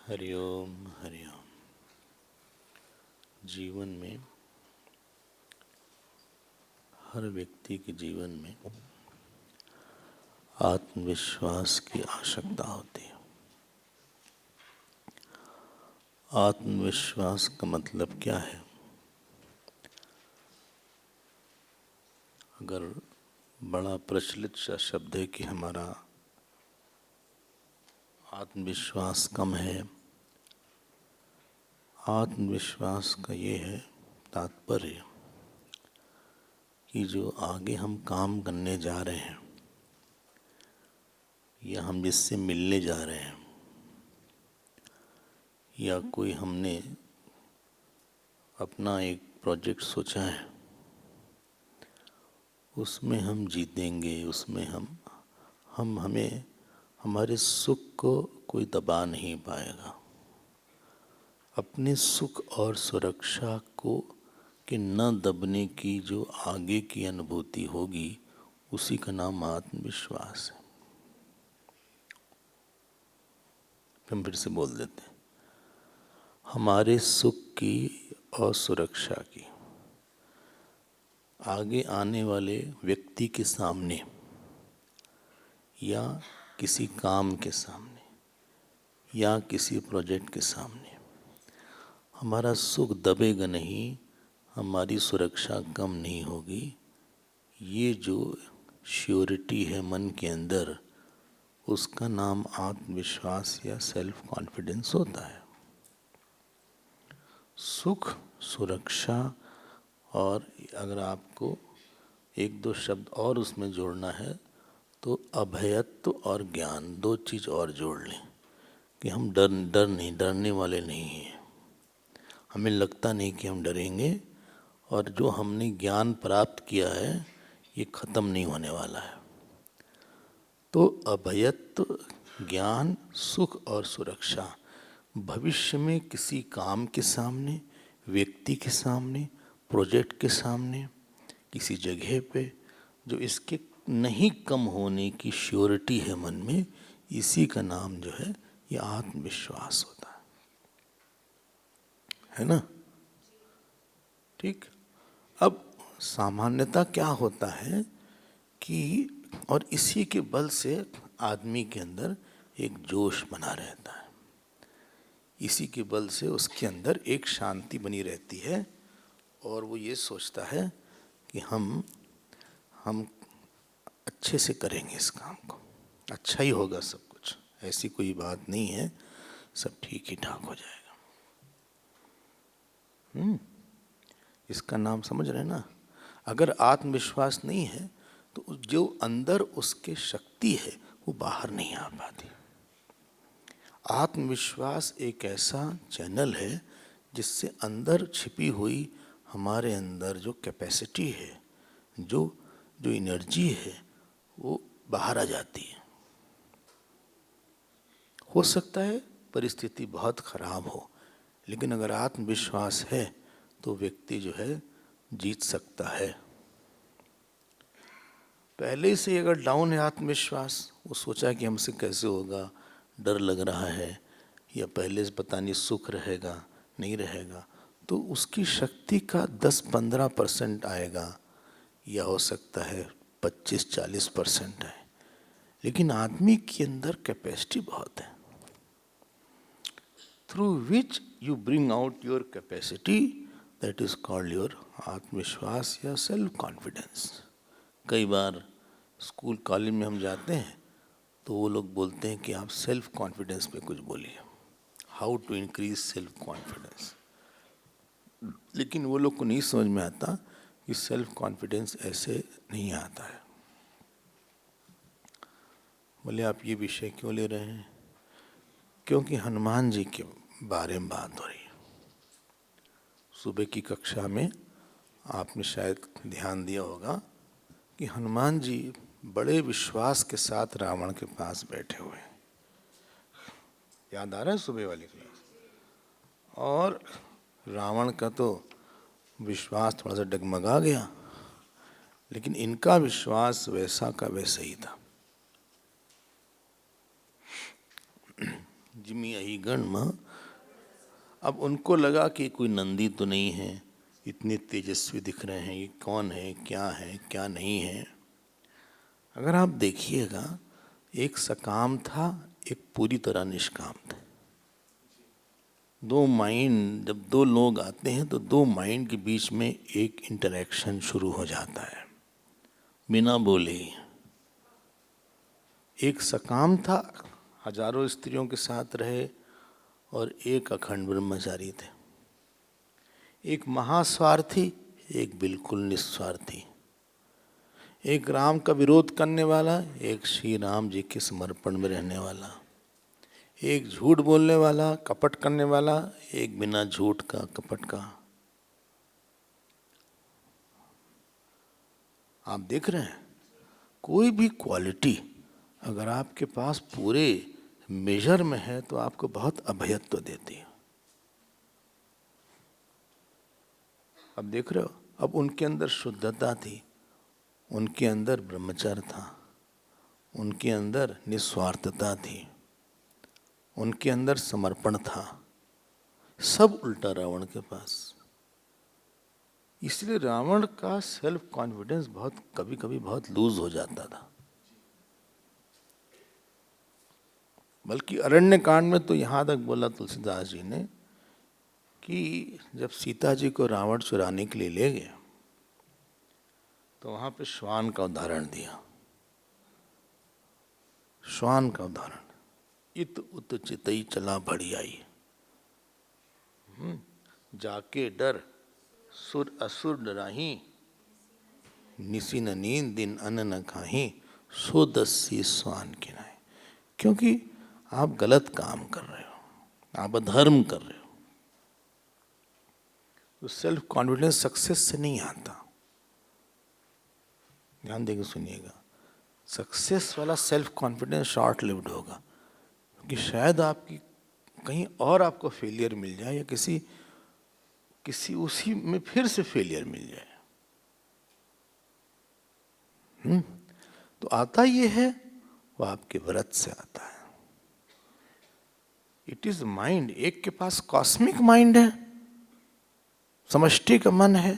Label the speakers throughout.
Speaker 1: हरिओम हरिओम। जीवन में, हर व्यक्ति के जीवन में आत्मविश्वास की आवश्यकता होती है। आत्मविश्वास का मतलब क्या है? अगर बड़ा प्रचलित सा शब्द है कि हमारा आत्मविश्वास कम है, आत्मविश्वास का ये है तात्पर्य कि जो आगे हम काम करने जा रहे हैं या हम जिससे मिलने जा रहे हैं या कोई हमने अपना एक प्रोजेक्ट सोचा है, उसमें हम जीतेंगे, उसमें हमें हमारे सुख को कोई दबा नहीं पाएगा। अपने सुख और सुरक्षा को के न दबने की जो आगे की अनुभूति होगी, उसी का नाम आत्मविश्वास है। हम फिर से बोल देते हैं, हमारे सुख की और सुरक्षा की आगे आने वाले व्यक्ति के सामने या किसी काम के सामने या किसी प्रोजेक्ट के सामने हमारा सुख दबेगा नहीं, हमारी सुरक्षा कम नहीं होगी। ये जो श्योरिटी है मन के अंदर, उसका नाम आत्मविश्वास या सेल्फ कॉन्फिडेंस होता है। सुख, सुरक्षा और अगर आपको एक दो शब्द और उसमें जोड़ना है तो अभयत्व और ज्ञान, दो चीज़ और जोड़ लें कि हम डरने वाले नहीं हैं। हमें लगता नहीं कि हम डरेंगे, और जो हमने ज्ञान प्राप्त किया है ये खत्म नहीं होने वाला है। तो अभयत्व, ज्ञान, सुख और सुरक्षा भविष्य में किसी काम के सामने, व्यक्ति के सामने, प्रोजेक्ट के सामने, किसी जगह पे जो इसके नहीं कम होने की श्योरिटी है मन में, इसी का नाम जो है ये आत्मविश्वास होता है ना? ठीक। अब सामान्यता क्या होता है कि और इसी के बल से आदमी के अंदर एक जोश बना रहता है, इसी के बल से उसके अंदर एक शांति बनी रहती है, और वो ये सोचता है कि हम अच्छे से करेंगे इस काम को, अच्छा ही होगा सब कुछ, ऐसी कोई बात नहीं है, सब ठीक ही ठाक हो जाएगा। इसका नाम समझ रहे हैं ना? अगर आत्मविश्वास नहीं है तो जो अंदर उसके शक्ति है वो बाहर नहीं आ पाती। आत्मविश्वास एक ऐसा चैनल है जिससे अंदर छिपी हुई हमारे अंदर जो कैपेसिटी है, जो एनर्जी है, वो बाहर आ जाती है। हो सकता है परिस्थिति बहुत खराब हो, लेकिन अगर आत्मविश्वास है तो व्यक्ति जो है जीत सकता है। पहले से अगर डाउन है आत्मविश्वास, वो सोचा कि हमसे कैसे होगा, डर लग रहा है, या पहले से पता नहीं सुख रहेगा नहीं रहेगा, तो उसकी शक्ति का 10-15% आएगा, या हो सकता है 25-40% आए। लेकिन आदमी के अंदर कैपेसिटी बहुत है, through which you bring out your capacity, that is called your आत्मविश्वास या सेल्फ कॉन्फिडेंस। कई बार स्कूल कॉलेज में हम जाते हैं तो वो लोग बोलते हैं कि आप सेल्फ कॉन्फिडेंस पे कुछ बोलिए, how to increase self confidence. लेकिन वो लोग को नहीं समझ में आता कि सेल्फ कॉन्फिडेंस ऐसे नहीं आता है। बोले आप ये विषय क्यों ले रहे हैं? क्योंकि हनुमान जी के बारे में बात हो रही है। सुबह की कक्षा में आपने शायद ध्यान दिया होगा कि हनुमान जी बड़े विश्वास के साथ रावण के पास बैठे हुए हैं। याद आ रहा है सुबह वाली क्लास? और रावण का तो विश्वास थोड़ा सा डगमगा गया, लेकिन इनका विश्वास वैसा का वैसा ही था। जिमी अहि गण म। अब उनको लगा कि कोई नंदी तो नहीं है, इतने तेजस्वी दिख रहे हैं, ये कौन है क्या नहीं है। अगर आप देखिएगा, एक सकाम था, एक पूरी तरह निष्काम था। दो माइंड, जब दो लोग आते हैं तो दो माइंड के बीच में एक इंटरेक्शन शुरू हो जाता है बिना बोले ही। एक सकाम था, हजारों स्त्रियों के साथ रहे, और एक अखंड ब्रह्मचारी थे। एक महास्वार्थी, एक बिल्कुल निस्वार्थी। एक राम का विरोध करने वाला, एक श्री राम जी के समर्पण में रहने वाला। एक झूठ बोलने वाला, कपट करने वाला, एक बिना झूठ का कपट का। आप देख रहे हैं, कोई भी क्वालिटी अगर आपके पास पूरे मेजर में है तो आपको बहुत अभयत्व देती है। अब देख रहे हो, अब उनके अंदर शुद्धता थी, उनके अंदर ब्रह्मचर्य था, उनके अंदर निस्वार्थता थी, उनके अंदर समर्पण था। सब उल्टा रावण के पास। इसलिए रावण का सेल्फ कॉन्फिडेंस बहुत कभी कभी बहुत लूज हो जाता था। बल्कि अरण्य कांड में तो यहाँ तक बोला तुलसीदास जी ने कि जब सीता जी को रावण चुराने के लिए ले गए तो वहाँ पे श्वान का उदाहरण दिया। श्वान का उदाहरण, इत उत चितई चला बढ़ियाई, जाके डर सुर असुर डराही, निसी न नींद दिन अन्न न खाही, सो दस्सी स्वान किनाए। क्योंकि आप गलत काम कर रहे हो, आप अधर्म कर रहे हो। तो सेल्फ कॉन्फिडेंस सक्सेस से नहीं आता। ध्यान देकर सुनिएगा, सक्सेस वाला सेल्फ कॉन्फिडेंस शॉर्ट लिव्ड होगा, क्योंकि शायद आपकी कहीं और आपको फेलियर मिल जाए या किसी उसी में फिर से फेलियर मिल जाए। तो आता ये है, वो आपके व्रत से आता है। It is mind. एक के पास कॉस्मिक माइंड है, समष्टि का मन है,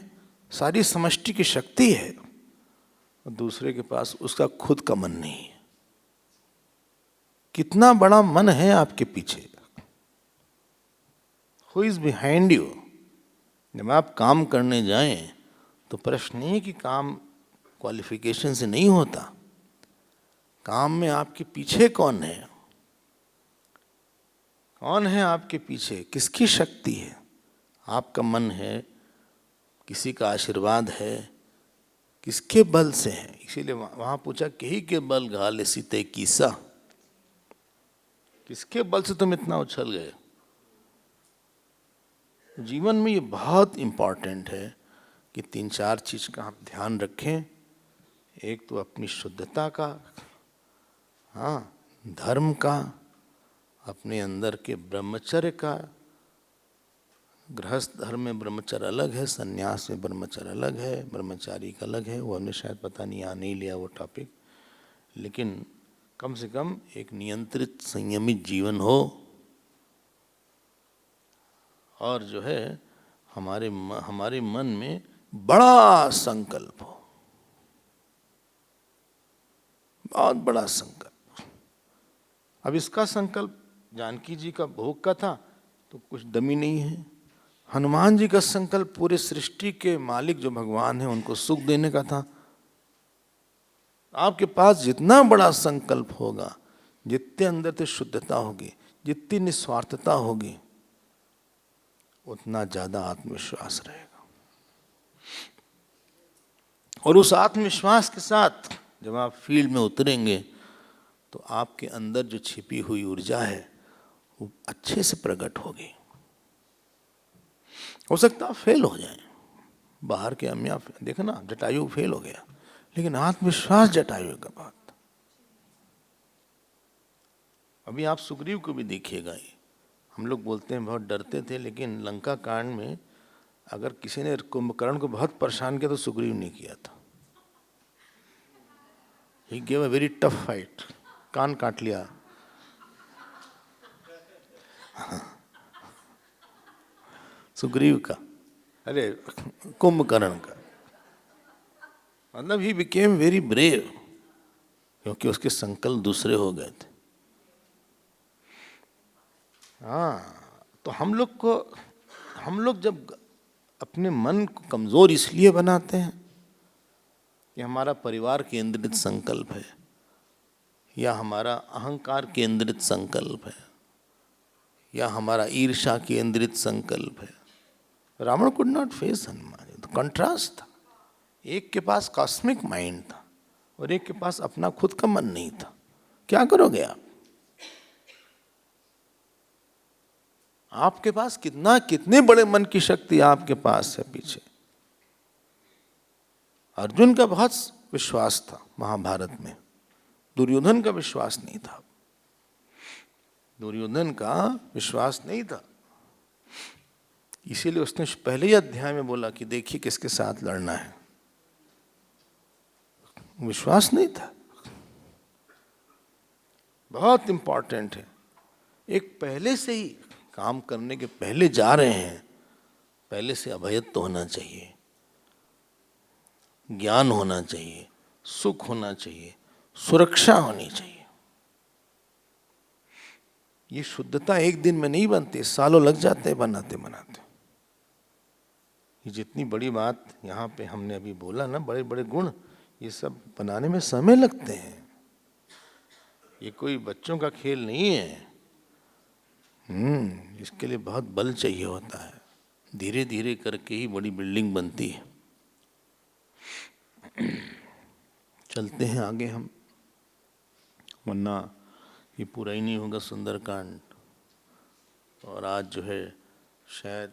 Speaker 1: सारी समष्टि की शक्ति है, और दूसरे के पास उसका खुद का मन नहीं है। कितना बड़ा मन है आपके पीछे, हु इज बिहाइंड यू। जब आप काम करने जाएं तो प्रश्न नहीं है कि काम क्वालिफिकेशन से नहीं होता, काम में आपके पीछे कौन है, कौन है आपके पीछे, किसकी शक्ति है। आपका मन है, किसी का आशीर्वाद है, किसके बल से है। इसीलिए वहां पूछा कही के बल घाले सीते कीसा, किसके बल से तुम इतना उछल गए। जीवन में ये बहुत इंपॉर्टेंट है कि 3-4 चीज का आप ध्यान रखें। एक तो अपनी शुद्धता का, हाँ, धर्म का, अपने अंदर के ब्रह्मचर्य का। गृहस्थ धर्म में ब्रह्मचर्य अलग है, सन्यास में ब्रह्मचर्य अलग है, ब्रह्मचारी का अलग है। वो हमने शायद पता नहीं यहाँ नहीं लिया वो टॉपिक, लेकिन कम से कम एक नियंत्रित संयमित जीवन हो, और जो है हमारे मन में बड़ा संकल्प हो, बहुत बड़ा संकल्प। अब इसका संकल्प जानकी जी का भोग का था तो कुछ दमी नहीं है। हनुमान जी का संकल्प पूरे सृष्टि के मालिक जो भगवान है उनको सुख देने का था। आपके पास जितना बड़ा संकल्प होगा, जितने अंदर से शुद्धता होगी, जितनी निस्वार्थता होगी, उतना ज्यादा आत्मविश्वास रहेगा। और उस आत्मविश्वास के साथ जब आप फील्ड में उतरेंगे तो आपके अंदर जो छिपी हुई ऊर्जा है वो अच्छे से प्रकट होगी। हो सकता है फेल हो जाए, बाहर के अम्या देखना, जटायु फेल हो गया, लेकिन आत्मविश्वास जटायु का बात। अभी आप सुग्रीव को भी देखिएगा, हम लोग बोलते हैं बहुत डरते थे, लेकिन लंका कांड में अगर किसी ने कुंभकर्ण को बहुत परेशान किया तो सुग्रीव ने किया था। He gave a very tough fight, कान काट लिया। सुग्रीव का, अरे कुंभकर्ण का। मतलब ही बिकेम वेरी ब्रेव, क्योंकि उसके संकल्प दूसरे हो गए थे। हाँ, तो हम लोग जब अपने मन को कमजोर इसलिए बनाते हैं कि हमारा परिवार केंद्रित संकल्प है, या हमारा अहंकार केंद्रित संकल्प है, या हमारा ईर्ष्या केंद्रित संकल्प है। Ravan could not face Hanuman, तो कंट्रास्ट था। एक के पास कॉस्मिक माइंड था और एक के पास अपना खुद का मन नहीं था। क्या करोगे आप? आपके पास कितने बड़े मन की शक्ति आपके पास है पीछे। अर्जुन का बहुत विश्वास था महाभारत में, दुर्योधन का विश्वास नहीं था। दुर्योधन का विश्वास नहीं था, इसीलिए उसने पहले ही अध्याय में बोला कि देखिए किसके साथ लड़ना है। विश्वास नहीं था। बहुत इंपॉर्टेंट है, एक पहले से ही काम करने के पहले जा रहे हैं, पहले से अभयत्व होना चाहिए, ज्ञान होना चाहिए, सुख होना चाहिए, सुरक्षा होनी चाहिए। ये शुद्धता एक दिन में नहीं बनती, सालों लग जाते हैं बनाते बनाते। ये जितनी बड़ी बात यहाँ पे हमने अभी बोला ना, बड़े बड़े गुण, ये सब बनाने में समय लगते हैं। ये कोई बच्चों का खेल नहीं है। इसके लिए बहुत बल चाहिए होता है। धीरे धीरे करके ही बड़ी बिल्डिंग बनती है। चलते हैं आगे हम, वरना ये पूरा ही नहीं होगा सुंदरकांड। और आज जो है शायद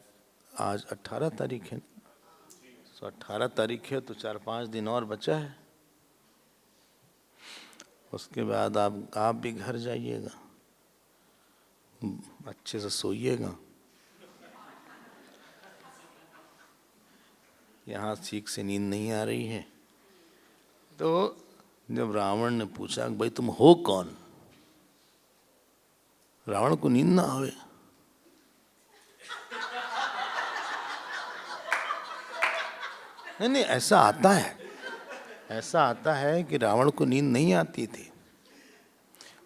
Speaker 1: आज 18 तारीख है, तो 18 तारीख है तो 4-5 दिन और बचा है। उसके बाद आप भी घर जाइएगा, अच्छे से सोइएगा। यहाँ ठीक से नींद नहीं आ रही है। तो जब रावण ने पूछा भाई तुम हो कौन, रावण को नींद ना आवे। नहीं, ऐसा आता है कि रावण को नींद नहीं आती थी।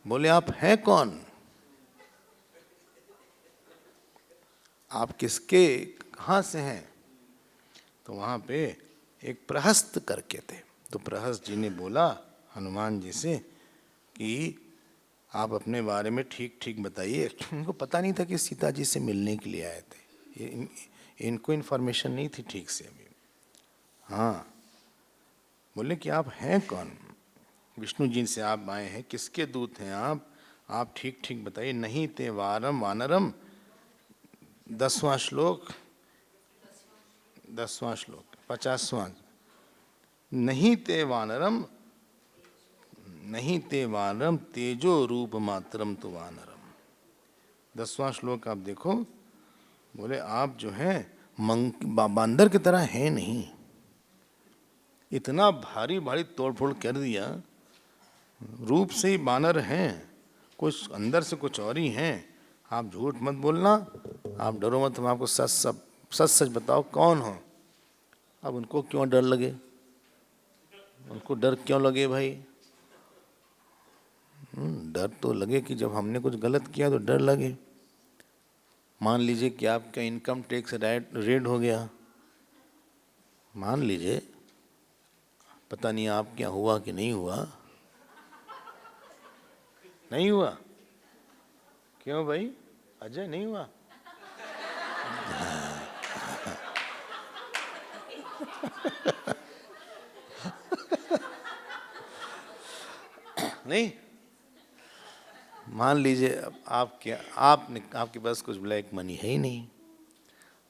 Speaker 1: बोले आप हैं कौन, आप किसके कहाँ से हैं? तो वहाँ पे एक प्रहस्त करके थे। तो प्रहस्त जी ने बोला हनुमान जी से कि आप अपने बारे में ठीक ठीक बताइए। उनको पता नहीं था कि सीता जी से मिलने के लिए आए थे, इनको इन्फॉर्मेशन नहीं थी ठीक से अभी। हाँ, बोले कि आप हैं कौन, विष्णु जी से आप आए हैं, किसके दूत हैं आप ठीक ठीक बताइए। नहीं ते वारम वानरम, 10वां श्लोक 50वां। नहीं ते वानरम तेजो रूप मात्रम तो वानरम। 10वां श्लोक आप देखो। बोले आप जो हैं बांदर की तरह हैं नहीं। इतना भारी भारी तोड़फोड़ कर दिया, रूप से ही बानर हैं, कुछ अंदर से कुछ और ही हैं। आप झूठ मत बोलना, आप डरो मत, हम आपको सच बताओ कौन हो। अब उनको क्यों डर लगे, उनको डर क्यों लगे भाई? डर तो लगे कि जब हमने कुछ गलत किया तो डर लगे। मान लीजिए कि आपका इनकम टैक्स रेड हो गया, मान लीजिए, पता नहीं आप क्या हुआ कि नहीं हुआ। नहीं हुआ? क्यों भाई अजय, नहीं हुआ? नहीं, मान लीजिए आपके पास कुछ ब्लैक मनी है ही नहीं,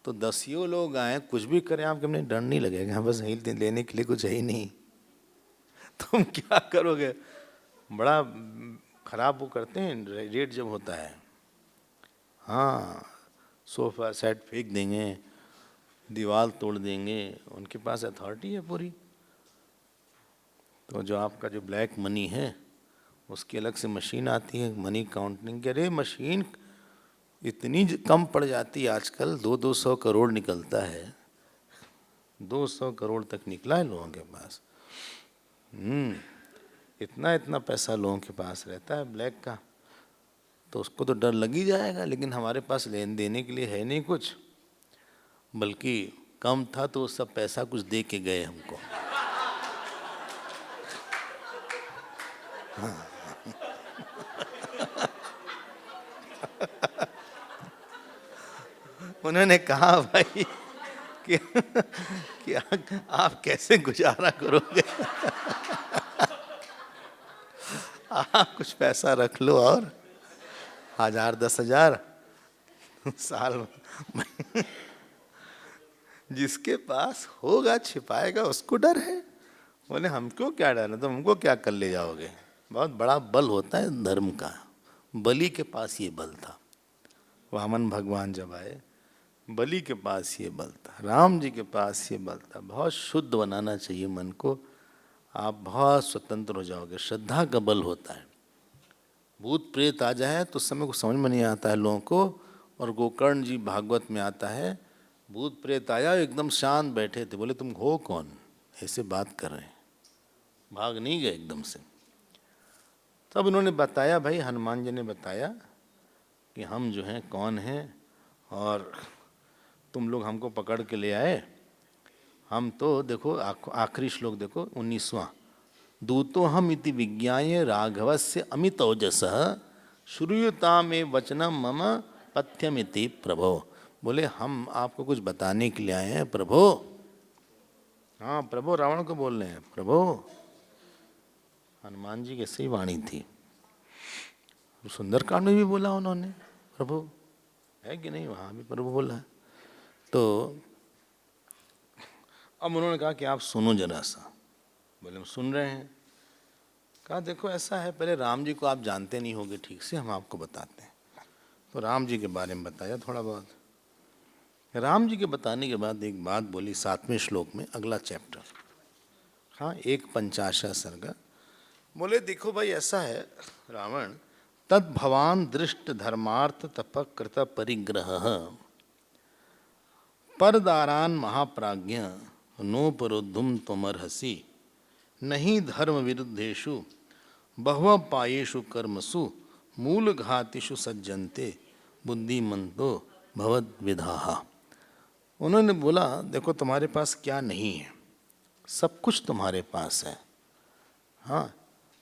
Speaker 1: तो 10 लोग आए कुछ भी करें आपके अपने डर नहीं लगेगा, बस यही लेने के लिए कुछ है ही नहीं। तुम क्या करोगे? बड़ा खराब वो करते हैं रेट जब होता है। हाँ, सोफा सेट फेंक देंगे, दीवार तोड़ देंगे, उनके पास अथॉरिटी है पूरी। तो जो आपका जो ब्लैक मनी है उसकी अलग से मशीन आती है मनी काउंटिंग की। अरे मशीन इतनी कम पड़ जाती है आजकल, 200 करोड़ निकलता है, 200 करोड़ तक निकला है लोगों के पास। इतना इतना पैसा लोगों के पास रहता है ब्लैक का, तो उसको तो डर लग ही जाएगा। लेकिन हमारे पास लेन देने के लिए है नहीं कुछ, बल्कि कम था तो सब पैसा कुछ दे के गए हमको। हाँ। उन्होंने कहा भाई कि आप कैसे गुजारा करोगे, आप कुछ पैसा रख लो और 1000 10,000 साल में। जिसके पास होगा छिपाएगा, उसको डर है। बोले हमको क्या डर है, तो हमको क्या कर ले जाओगे। बहुत बड़ा बल होता है धर्म का। बलि के पास ये बल था, वामन भगवान जब आए बलि के पास ये बल था, राम जी के पास ये बल था। बहुत शुद्ध बनाना चाहिए मन को, आप बहुत स्वतंत्र हो जाओगे। श्रद्धा का बल होता है। भूत प्रेत आ जाए तो उस समय को समझ में नहीं आता है लोगों को। और गोकर्ण जी भागवत में आता है, भूत प्रेत आया, एकदम शांत बैठे थे। बोले तुम हो कौन, ऐसे बात कर रहे हैं, भाग नहीं गए एकदम से। तब उन्होंने बताया, भाई हनुमान जी ने बताया कि हम जो हैं कौन हैं, और तुम लोग हमको पकड़ के ले आए। हम तो देखो आखिरी श्लोक देखो 19वां, दूतो हम इति विज्ञाय राघवस्य अमित ओजसः श्रूयता में वचनम मम पथ्यमिति प्रभो। बोले हम आपको कुछ बताने के लिए आए हैं प्रभो। हाँ प्रभो रावण को बोल रहे हैं प्रभो। हनुमान जी की सही वाणी थी। सुंदरकांड में भी बोला उन्होंने प्रभु, है कि नहीं, वहाँ भी प्रभु बोला है। तो अब उन्होंने कहा कि आप सुनो जरा सा। बोले हम सुन रहे हैं। कहा देखो ऐसा है, पहले राम जी को आप जानते नहीं होगे ठीक से, हम आपको बताते हैं। तो राम जी के बारे में बताया थोड़ा बहुत। राम जी के बताने के बाद एक बात बोली 7वें श्लोक में, अगला चैप्टर, हाँ 1:50 सर्ग। बोले देखो भाई ऐसा है रावण, तद भवान दृष्ट धर्मार्थ तपकृत परिग्रह परदारान महाप्राज्ञ नोपरोद्धुम त्वमर्हसि नहीं धर्म विरुद्धेषु बहव पायेषु कर्मसु मूलघातिषु सज्जन्ते बुद्धिमन्तो भवद विधाः। उन्होंने बोला देखो तुम्हारे पास क्या नहीं है, सब कुछ तुम्हारे पास है, हाँ,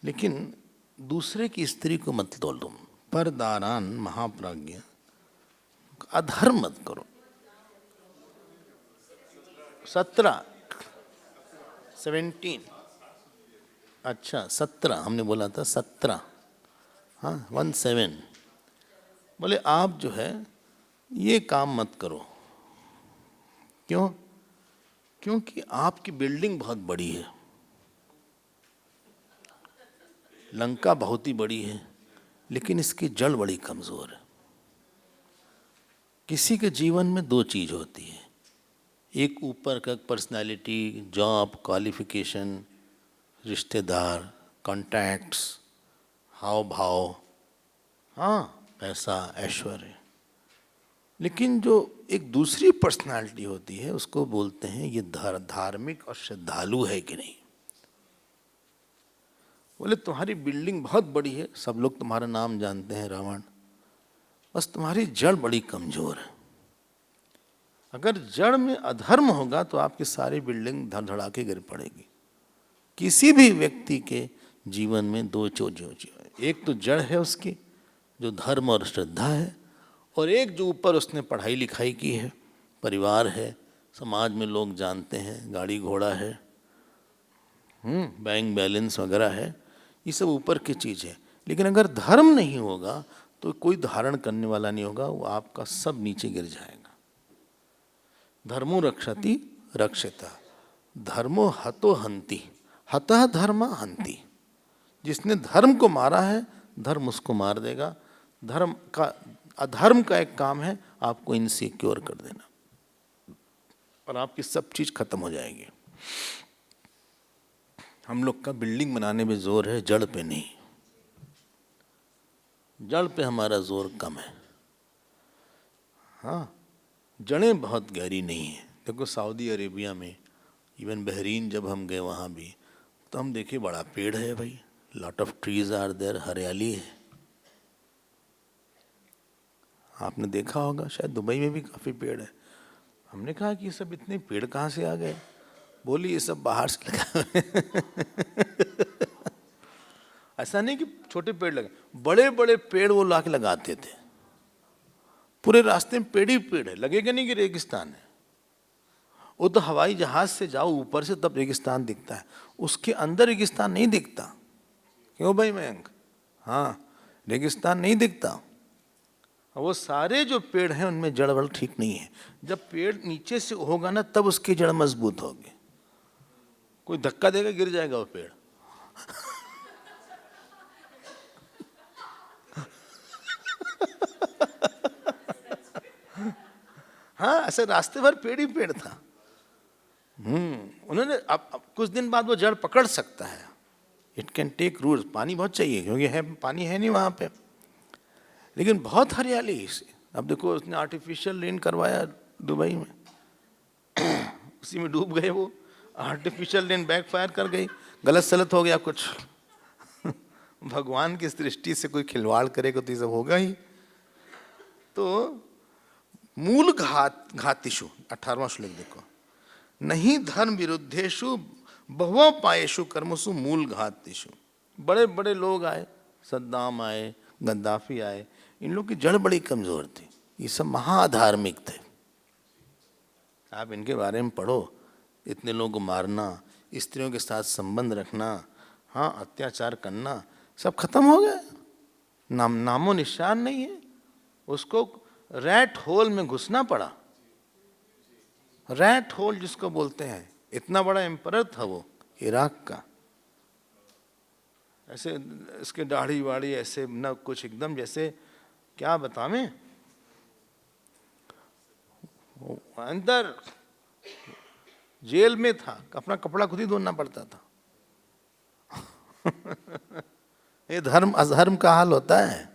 Speaker 1: लेकिन दूसरे की स्त्री को मत तोल तुम। परदारान महाप्राज्ञ, अधर्म मत करो। 17 अच्छा 17 हमने बोला था 17, हाँ 17। बोले आप जो है ये काम मत करो। क्यों? क्योंकि आपकी बिल्डिंग बहुत बड़ी है, लंका बहुत ही बड़ी है, लेकिन इसकी जड़ बड़ी कमज़ोर है। किसी के जीवन में 2 चीज़ होती है, एक ऊपर का पर्सनालिटी, जॉब, क्वालिफिकेशन, रिश्तेदार, कॉन्टैक्ट्स, हाव भाव, हाँ पैसा, ऐश्वर्य। लेकिन जो एक दूसरी पर्सनालिटी होती है उसको बोलते हैं ये धार्मिक और श्रद्धालु है कि नहीं। बोले तुम्हारी बिल्डिंग बहुत बड़ी है, सब लोग तुम्हारा नाम जानते हैं रावण, बस तुम्हारी जड़ बड़ी कमजोर है। अगर जड़ में अधर्म होगा तो आपकी सारी बिल्डिंग धड़धड़ा के गिर पड़ेगी। किसी भी व्यक्ति के जीवन में 2 चीज़, एक तो जड़ है उसकी जो धर्म और श्रद्धा है, और एक जो ऊपर उसने पढ़ाई लिखाई की है, परिवार है, समाज में लोग जानते हैं, गाड़ी घोड़ा है, बैंक बैलेंस वगैरह है, ये सब ऊपर की चीज़ है। लेकिन अगर धर्म नहीं होगा तो कोई धारण करने वाला नहीं होगा, वो आपका सब नीचे गिर जाएगा। धर्मो रक्षति रक्षिता, धर्मो हतो हंति, हतः धर्म हंति। जिसने धर्म को मारा है धर्म उसको मार देगा। धर्म का, अधर्म का एक काम है आपको इनसिक्योर कर देना, और आपकी सब चीज़ खत्म हो जाएगी। हम लोग का बिल्डिंग बनाने में जोर है, जड़ पे नहीं। जड़ पे हमारा जोर कम है। हाँ, जड़ें बहुत गहरी नहीं है। देखो सऊदी अरेबिया में, इवन बहरीन जब हम गए वहाँ भी, तो हम देखे बड़ा पेड़ है भाई, lot of trees are there, हरियाली है। आपने देखा होगा शायद दुबई में भी काफ़ी पेड़ है। हमने कहा कि ये सब इतने पेड़ कहाँ से आ गए? बोली ये सब बाहर से लगा हुए हैं। ऐसा नहीं कि छोटे पेड़ लगे, बड़े बड़े पेड़ वो ला के लगाते थे। पूरे रास्ते में पेड़ ही पेड़ है, लगेगा नहीं कि रेगिस्तान है। वो तो हवाई जहाज से जाओ ऊपर से तब रेगिस्तान दिखता है, उसके अंदर रेगिस्तान नहीं दिखता। क्यों भाई मयंक? हाँ, रेगिस्तान नहीं दिखता। वो सारे जो पेड़ हैं उनमें जड़ वड़ ठीक नहीं है। जब पेड़ नीचे से होगा ना तब उसकी जड़ मजबूत होगी। कोई धक्का देगा गिर जाएगा वो पेड़। हाँ, ऐसे रास्ते भर पेड़ ही पेड़ था। उन्होंने अब कुछ दिन बाद वो जड़ पकड़ सकता है। It can take root. पानी बहुत चाहिए क्योंकि है पानी है नहीं वहाँ पे, लेकिन बहुत हरियाली इसे। अब देखो उसने आर्टिफिशियल रेन करवाया दुबई में, उसी में डूब गए वो। आर्टिफिशियल रेन बैकफायर कर गई, गलत सलत हो गया कुछ। भगवान की दृष्टि से कोई खिलवाड़ करेगा तो ये सब होगा ही। तो मूल घातिषु 18वां श्लोक देखो, नहीं धर्म विरुद्धेषु बहु पायेषु कर्मसु मूल घातिषु। बड़े बड़े लोग आए, सद्दाम आए, गद्दाफी आए, इन लोग की जड़ बड़ी कमजोर थी। ये सब महाधार्मिक थे। आप इनके बारे में पढ़ो, इतने लोगों को मारना, स्त्रियों के साथ संबंध रखना, हाँ अत्याचार करना, सब खत्म हो गया। नामो निशान नहीं है। उसको रैट होल में घुसना पड़ा। रैट होल जिसको बोलते हैं, इतना बड़ा एम्परर था वो इराक का। ऐसे इसके दाढ़ी वाड़ी ऐसे न कुछ, एकदम जैसे क्या बतावें। अंदर जेल में था, अपना कपड़ा खुद ही धोना पड़ता था। ये धर्म अधर्म का हाल होता है।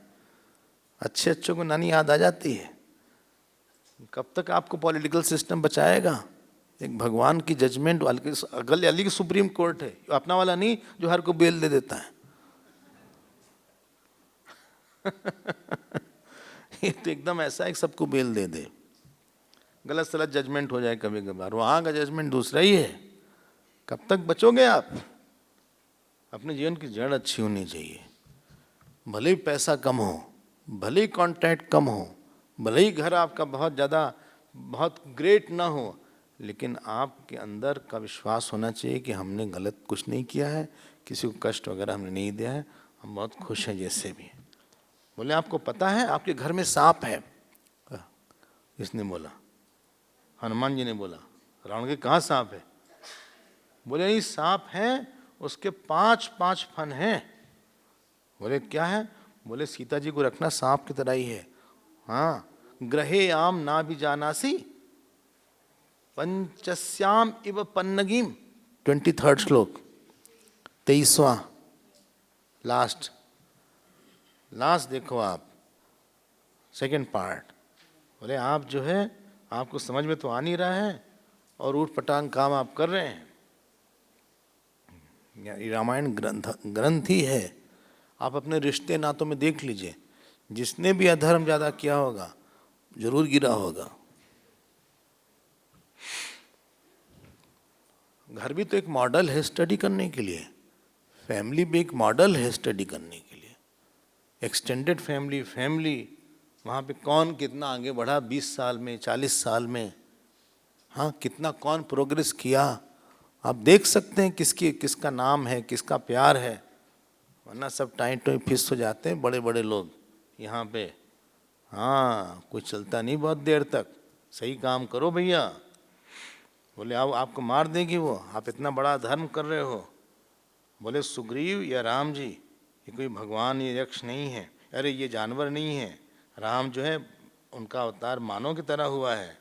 Speaker 1: अच्छे अच्छों को नानी याद आ जाती है। कब तक आपको पॉलिटिकल सिस्टम बचाएगा? एक भगवान की जजमेंट वाली अली की सुप्रीम कोर्ट है, अपना वाला नहीं जो हर को बेल दे देता है। ये तो एकदम ऐसा है कि सबको बेल दे दे। गलत सलत जजमेंट हो जाए कभी कभार, वहाँ का जजमेंट दूसरा ही है। कब तक बचोगे आप? अपने जीवन की जड़ अच्छी होनी चाहिए। भले ही पैसा कम हो, भले ही कॉन्टैक्ट कम हो, भले ही घर आपका बहुत ज़्यादा बहुत ग्रेट ना हो, लेकिन आपके अंदर का विश्वास होना चाहिए कि हमने गलत कुछ नहीं किया है, किसी को कष्ट वगैरह हमने नहीं दिया है, हम बहुत खुश हैं जैसे भी। बोले आपको पता है आपके घर में सांप है? किसने बोला? हनुमान जी ने बोला। रावण के कहाँ सांप है? बोले नहीं, सांप है, उसके 5 फन हैं। बोले क्या है? बोले सीता जी को रखना सांप की तरह ही है। हाँ, ग्रहे आम ना भी जानासी पंचस्याम इव पन्नगीम। 23 श्लोक, 23वां लास्ट देखो आप, सेकंड पार्ट। बोले आप जो है, आपको समझ में तो आ नहीं रहा है और ऊट पटांग काम आप कर रहे हैं। रामायण ग्रंथ ही है। आप अपने रिश्ते नातों में देख लीजिए, जिसने भी अधर्म ज्यादा किया होगा जरूर गिरा होगा। घर भी तो एक मॉडल है स्टडी करने के लिए, फैमिली भी एक मॉडल है स्टडी करने के लिए। एक्सटेंडेड फैमिली वहाँ पे कौन कितना आगे बढ़ा 20 साल में, 40 साल में, हाँ कितना कौन प्रोग्रेस किया, आप देख सकते हैं किसका नाम है, किसका प्यार है। वरना सब टाइट टोई फिस हो जाते हैं बड़े बड़े लोग यहाँ पे। हाँ, कुछ चलता नहीं बहुत देर तक। सही काम करो भैया। बोले आपको मार देगी वो, आप इतना बड़ा धर्म कर रहे हो। बोले सुग्रीव या राम जी, ये कोई भगवान ये यक्ष नहीं है, अरे ये जानवर नहीं है। राम जो है उनका अवतार मानव की तरह हुआ है,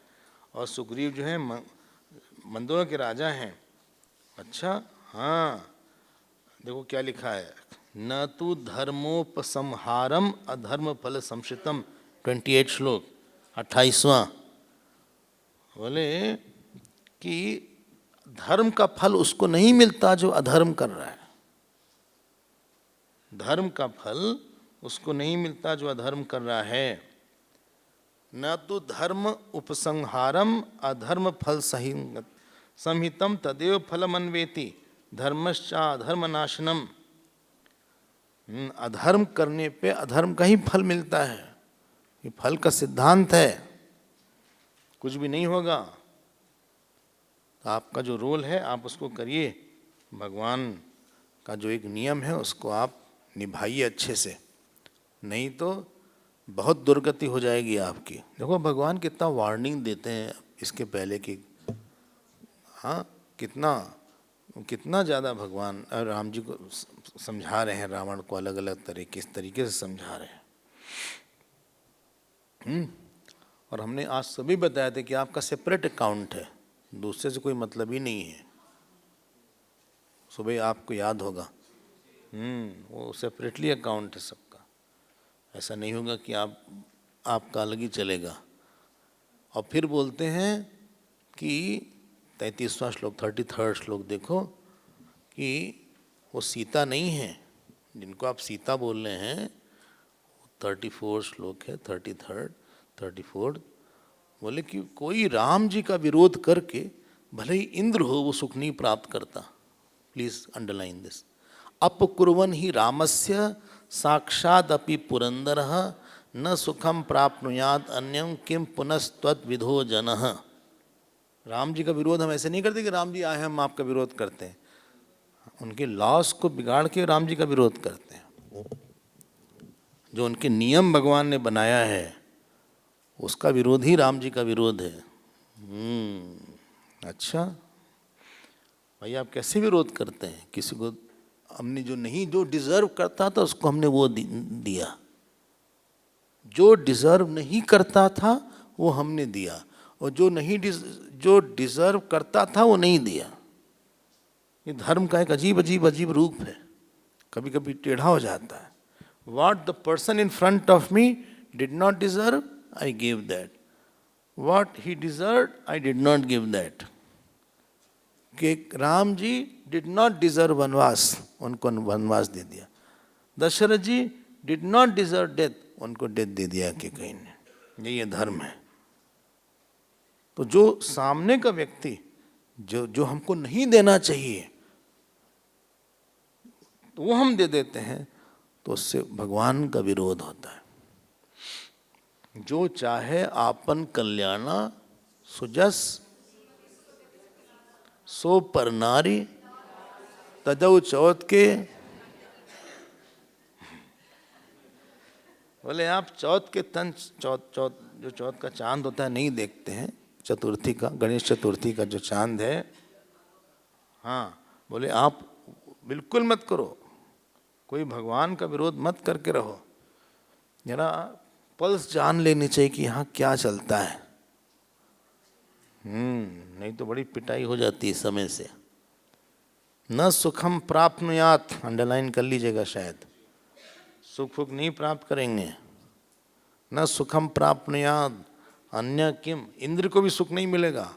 Speaker 1: और सुग्रीव जो है मंदों के राजा हैं। अच्छा हाँ, देखो क्या लिखा है, न तो धर्मोपसंहारम अधर्म फल संशितम। 28 श्लोक 28वां, बोले कि धर्म का फल उसको नहीं मिलता जो अधर्म कर रहा है। धर्म का फल उसको नहीं मिलता जो अधर्म कर रहा है। न तो धर्म उपसंहारम अधर्म फल संहितम तदेव फलमन्वेति धर्मश्चा अधर्म नाशनम। अधर्म करने पे अधर्म का ही फल मिलता है, ये फल का सिद्धांत है, कुछ भी नहीं होगा। तो आपका जो रोल है आप उसको करिए, भगवान का जो एक नियम है उसको आप निभाइए अच्छे से, नहीं तो बहुत दुर्गति हो जाएगी आपकी। देखो भगवान कितना वार्निंग देते हैं इसके पहले कि हाँ, कितना ज़्यादा भगवान राम जी को समझा रहे हैं, रावण को अलग अलग तरीके से समझा रहे हैं। और हमने आज सभी बताया था कि आपका सेपरेट अकाउंट है, दूसरे से कोई मतलब ही नहीं है। सुबह आपको याद होगा, वो सेपरेटली अकाउंट है सबका, ऐसा नहीं होगा कि आपका अलग ही चलेगा। और फिर बोलते हैं कि 33वां श्लोक 33rd श्लोक देखो कि वो सीता नहीं है जिनको आप सीता बोल रहे हैं, 34 श्लोक है 33rd 34th, बोले कि कोई राम जी का विरोध करके भले ही इंद्र हो वो सुख नहीं प्राप्त करता। Please underline this. अपकुर्वन् ही रामस्य साक्षात् अपि पुरंदरः न सुखम प्राप्नुयात् अन्यं किम पुनस्त्वत् विधो जनः। राम जी का विरोध हम ऐसे नहीं करते कि राम जी आए हम आपका विरोध करते हैं, उनके लॉस को बिगाड़ के राम जी का विरोध करते हैं। जो उनके नियम भगवान ने बनाया है उसका विरोध ही राम जी का विरोध है। अच्छा भाई, आप कैसे विरोध करते हैं? किसी को हमने जो डिजर्व करता था उसको हमने वो दिया, जो डिजर्व नहीं करता था वो हमने दिया, और जो डिजर्व करता था वो नहीं दिया। ये धर्म का एक अजीब रूप है, कभी कभी टेढ़ा हो जाता है। What the person in front of me did not deserve, I gave that. What he deserved, I did not give that. कि Ram ji did not deserve वनवास, उनको वनवास दे दिया। दशरथ जी डिड नॉट डिजर्व डेथ, उनको डेथ दे दिया कि कहीं ने। ये धर्म है। तो जो सामने का व्यक्ति जो हमको नहीं देना चाहिए तो वो हम दे देते हैं, तो उससे भगवान का विरोध होता है। जो चाहे आपन कल्याणा सुजस सो पर नारी तजौ चौथ के। बोले आप चौथ के चौथ का चांद होता है नहीं देखते हैं, चतुर्थी का, गणेश चतुर्थी का जो चांद है, हाँ, बोले आप बिल्कुल मत करो, कोई भगवान का विरोध मत करके रहो। जरा पल्स जान लेनी चाहिए कि यहाँ क्या चलता है। नहीं तो बड़ी पिटाई हो जाती है समय से। न सुखम प्राप्नुयात्, अंडरलाइन कर लीजिएगा, शायद सुख नहीं प्राप्त करेंगे। न सुखम प्राप्नुयात् अन्य किम, इंद्र को भी सुख नहीं मिलेगा,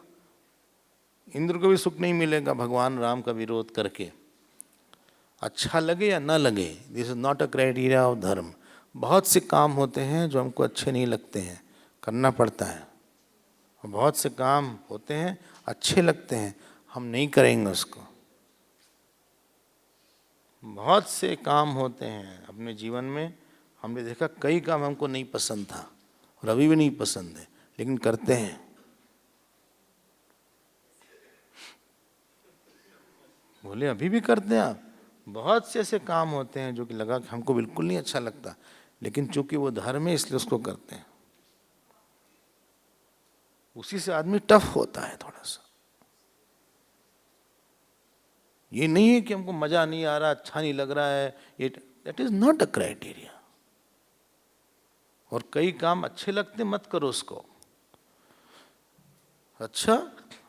Speaker 1: इंद्र को भी सुख नहीं मिलेगा भगवान राम का विरोध करके, अच्छा लगे या ना लगे। This is not a criteria of धर्म। बहुत से काम होते हैं जो हमको अच्छे नहीं लगते हैं, करना पड़ता है, और बहुत से काम होते हैं अच्छे लगते हैं, हम नहीं करेंगे उसको। बहुत से काम होते हैं अपने जीवन में, हमने देखा कई काम हमको नहीं पसंद था और अभी भी नहीं पसंद है, लेकिन करते हैं। बोले अभी भी करते हैं आप? बहुत से ऐसे काम होते हैं जो कि लगा कि हमको बिल्कुल नहीं अच्छा लगता, लेकिन चूंकि वो धर्म है इसलिए उसको करते हैं। उसी से आदमी टफ होता है थोड़ा सा। ये नहीं है कि हमको मजा नहीं आ रहा, अच्छा नहीं लग रहा है, ये that is not a criteria. और कई काम अच्छे लगते मत करो उसको। अच्छा,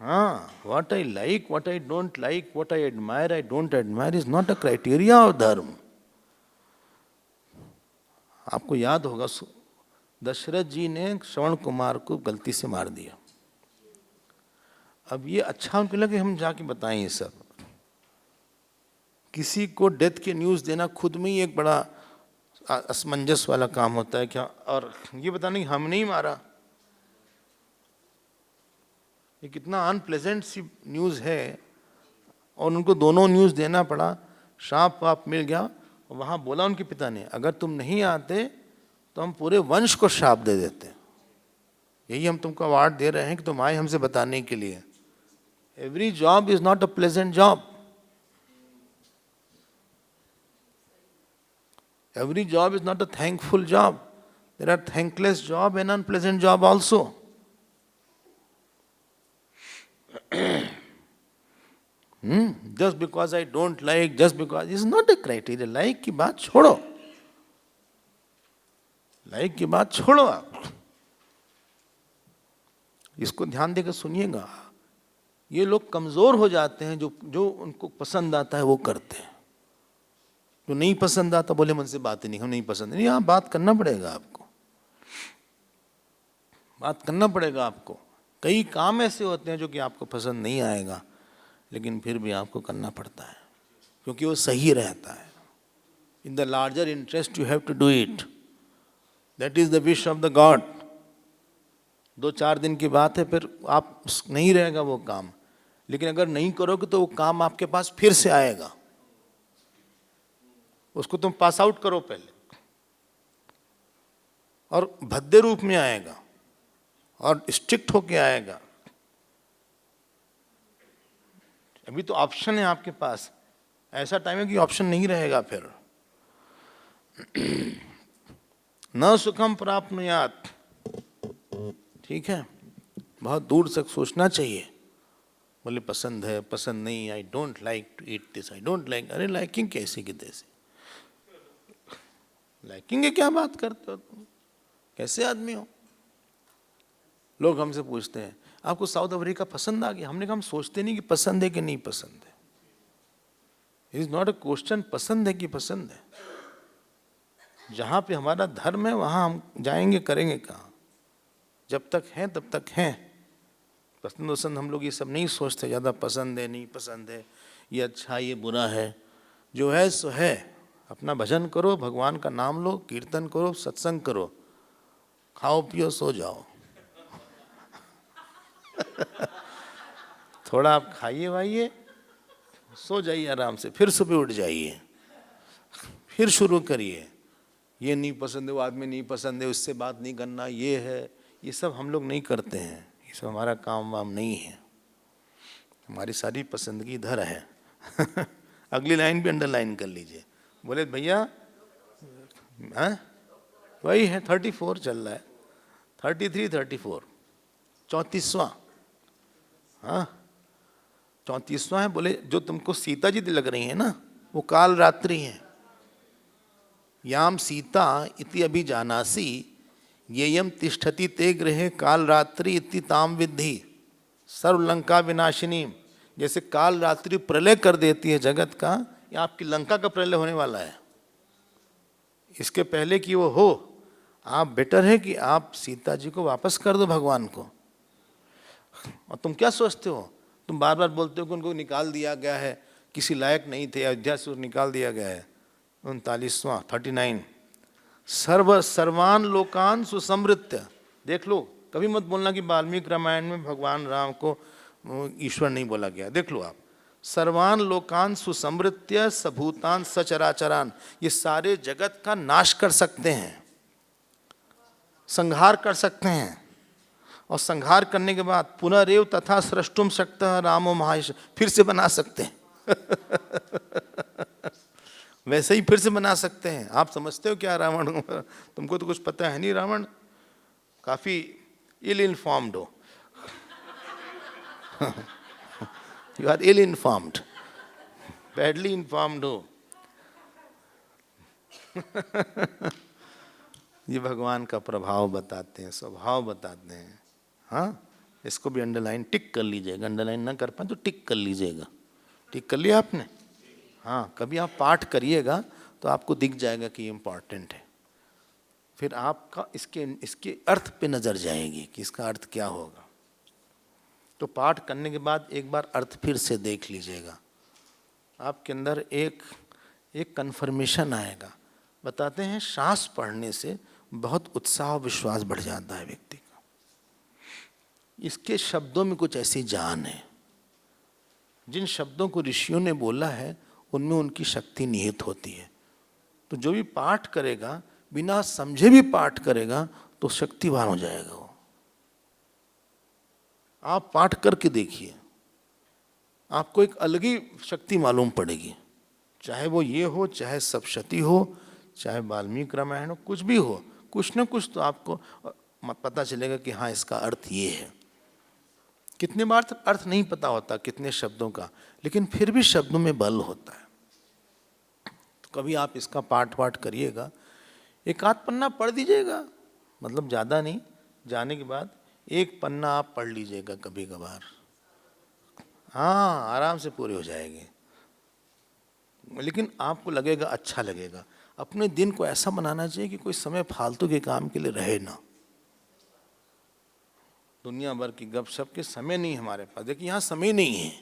Speaker 1: हाँ, what I like, what I don't like, what I admire, I don't admire is not a criteria of धर्म। आपको याद होगा दशरथ जी ने श्रवण कुमार को गलती से मार दिया। अब ये अच्छा उनको लगा कि हम जाके बताएं ये सब। किसी को डेथ के न्यूज़ देना खुद में ही एक बड़ा असमंजस वाला काम होता है क्या, और ये बताना कि हमने ही मारा, ये कितना अनप्लेजेंट सी न्यूज़ है। और उनको दोनों न्यूज़ देना पड़ा, श्राप वाप मिल गया। वहाँ बोला उनके पिता ने, अगर तुम नहीं आते तो हम पूरे वंश को श्राप दे देते, यही हम तुमको अवार्ड दे रहे हैं कि तुम आए हमसे बताने के लिए। Every job is not a pleasant job, every job is not a thankful job. There are thankless job and unpleasant job also. Just because I don't like, just because is not a criteria. Like की बात छोड़ो, like की बात छोड़ो आप। इसको ध्यान देकर सुनिएगा। ये लोग कमजोर हो जाते हैं, जो उनको पसंद आता है वो करते हैं, जो नहीं पसंद आता बोले मुझसे बात ही नहीं, हम नहीं पसंद नहीं। आप बात करना पड़ेगा, आपको बात करना पड़ेगा आपको। कई काम ऐसे होते हैं जो कि आपको पसंद नहीं आएगा, लेकिन फिर भी आपको करना पड़ता है, क्योंकि वो सही रहता है। In the larger interest you have to do it, that is the wish of the God. 2-4 दिन की बात है, फिर आप नहीं रहेगा वो काम, लेकिन अगर नहीं करोगे तो वो काम आपके पास फिर से आएगा। उसको तुम पास आउट करो पहले, और भद्दे रूप में आएगा और स्ट्रिक्ट होके आएगा। अभी तो ऑप्शन है आपके पास, ऐसा टाइम है कि ऑप्शन नहीं रहेगा फिर। न सुखम प्राप्नुयात, ठीक है, बहुत दूर तक सोचना चाहिए। बोले पसंद है, पसंद नहीं, I don't like to eat this, I don't like. अरे लाइकिंग कैसे की तैसे, लाइकिंग है, क्या बात करते हो तुम, कैसे आदमी हो। लोग हमसे पूछते हैं आपको साउथ अफ्रीका पसंद आ गया, हमने कहा हम सोचते नहीं कि पसंद है कि नहीं पसंद है। It is not a question पसंद है कि पसंद है। जहाँ पे हमारा धर्म है वहाँ हम जाएंगे, करेंगे कहाँ। जब तक हैं तब तक हैं। पसंद वसंद हम लोग ये सब नहीं सोचते ज़्यादा, पसंद है नहीं पसंद है, ये अच्छा ये बुरा है। जो है सो है, अपना भजन करो, भगवान का नाम लो, कीर्तन करो, सत्संग करो, खाओ पियो सो जाओ। थोड़ा आप खाइए वाइए, सो जाइए आराम से, फिर सुबह उठ जाइए, फिर शुरू करिए। ये नहीं पसंद है, वो आदमी नहीं पसंद है, उससे बात नहीं करना, ये है, ये सब हम लोग नहीं करते हैं। ये सब हमारा काम वाम नहीं है। हमारी सारी पसंदगी इधर है। अगली लाइन भी अंडरलाइन कर लीजिए। बोले भैया वही है, 34 चल रहा है, 33, 34, 34वां, हाँ 34वां है। बोले जो तुमको सीता जी लग रही है ना, वो काल रात्रि है। याम सीता इति अभिजानासि येयम तिष्ठति ते गृहे काल रात्रि इति ताम विद्धि सर्वलंका विनाशिनी। जैसे काल रात्रि प्रलय कर देती है जगत का, या आपकी लंका का प्रलय होने वाला है। इसके पहले कि वो हो, आप बेटर है कि आप सीता जी को वापस कर दो भगवान को। और तुम क्या सोचते हो, तुम बार बार बोलते हो कि उनको निकाल दिया गया है, किसी लायक नहीं थे, अयोध्या से निकाल दिया गया है। 39वां 39, सर्वान लोकान सुसमृत्य। देख लो, कभी मत बोलना कि वाल्मीकि रामायण में भगवान राम को ईश्वर नहीं बोला गया। देख लो आप, सर्वान लोकान सुसमृत्य सभूतान सचराचरान, ये सारे जगत का नाश कर सकते हैं, संहार कर सकते हैं। और संहार करने के बाद पुनरेव तथा सृष्टुम शक्तः रामो महायश, फिर से बना सकते हैं। वैसे ही फिर से बना सकते हैं। आप समझते हो क्या रावण, तुमको तो कुछ पता है नहीं। रावण काफी इल इन्फॉर्म्ड हो। You are ill informed, badly informed हो। ये भगवान का प्रभाव बताते हैं, स्वभाव बताते हैं। हाँ, इसको भी अंडरलाइन टिक कर लीजिएगा। अंडरलाइन ना कर पाए तो टिक कर लीजिएगा। टिक कर लिया आपने? हाँ, कभी आप पाठ करिएगा तो आपको दिख जाएगा कि इम्पॉर्टेंट है। फिर आपका इसके अर्थ पे नजर जाएगी कि इसका अर्थ क्या होगा। तो पाठ करने के बाद एक बार अर्थ फिर से देख लीजिएगा, आपके अंदर एक कन्फर्मेशन आएगा। बताते हैं श्वास पढ़ने से बहुत उत्साह और विश्वास बढ़ जाता है व्यक्ति का। इसके शब्दों में कुछ ऐसी जान है, जिन शब्दों को ऋषियों ने बोला है उनमें उनकी शक्ति निहित होती है। तो जो भी पाठ करेगा, बिना समझे भी पाठ करेगा तो शक्तिवान हो जाएगा वो। आप पाठ करके देखिए, आपको एक अलग ही शक्ति मालूम पड़ेगी। चाहे वो ये हो, चाहे सप्तशती हो, चाहे वाल्मीकि रामायण हो, कुछ भी हो, कुछ न कुछ तो आपको पता चलेगा कि हाँ इसका अर्थ ये है। कितने बार तक अर्थ नहीं पता होता कितने शब्दों का, लेकिन फिर भी शब्दों में बल होता है। तो कभी आप इसका पाठ वाठ करिएगा, एक आध पन्ना पढ़ दीजिएगा, मतलब ज़्यादा नहीं, जाने के बाद एक पन्ना आप पढ़ लीजिएगा कभी कभार, हाँ आराम से पूरे हो जाएंगे। लेकिन आपको लगेगा अच्छा लगेगा। अपने दिन को ऐसा बनाना चाहिए कि कोई समय फालतू के काम के लिए रहे ना। दुनिया भर की गपशप के समय नहीं हमारे पास। देखिए यहाँ समय नहीं है।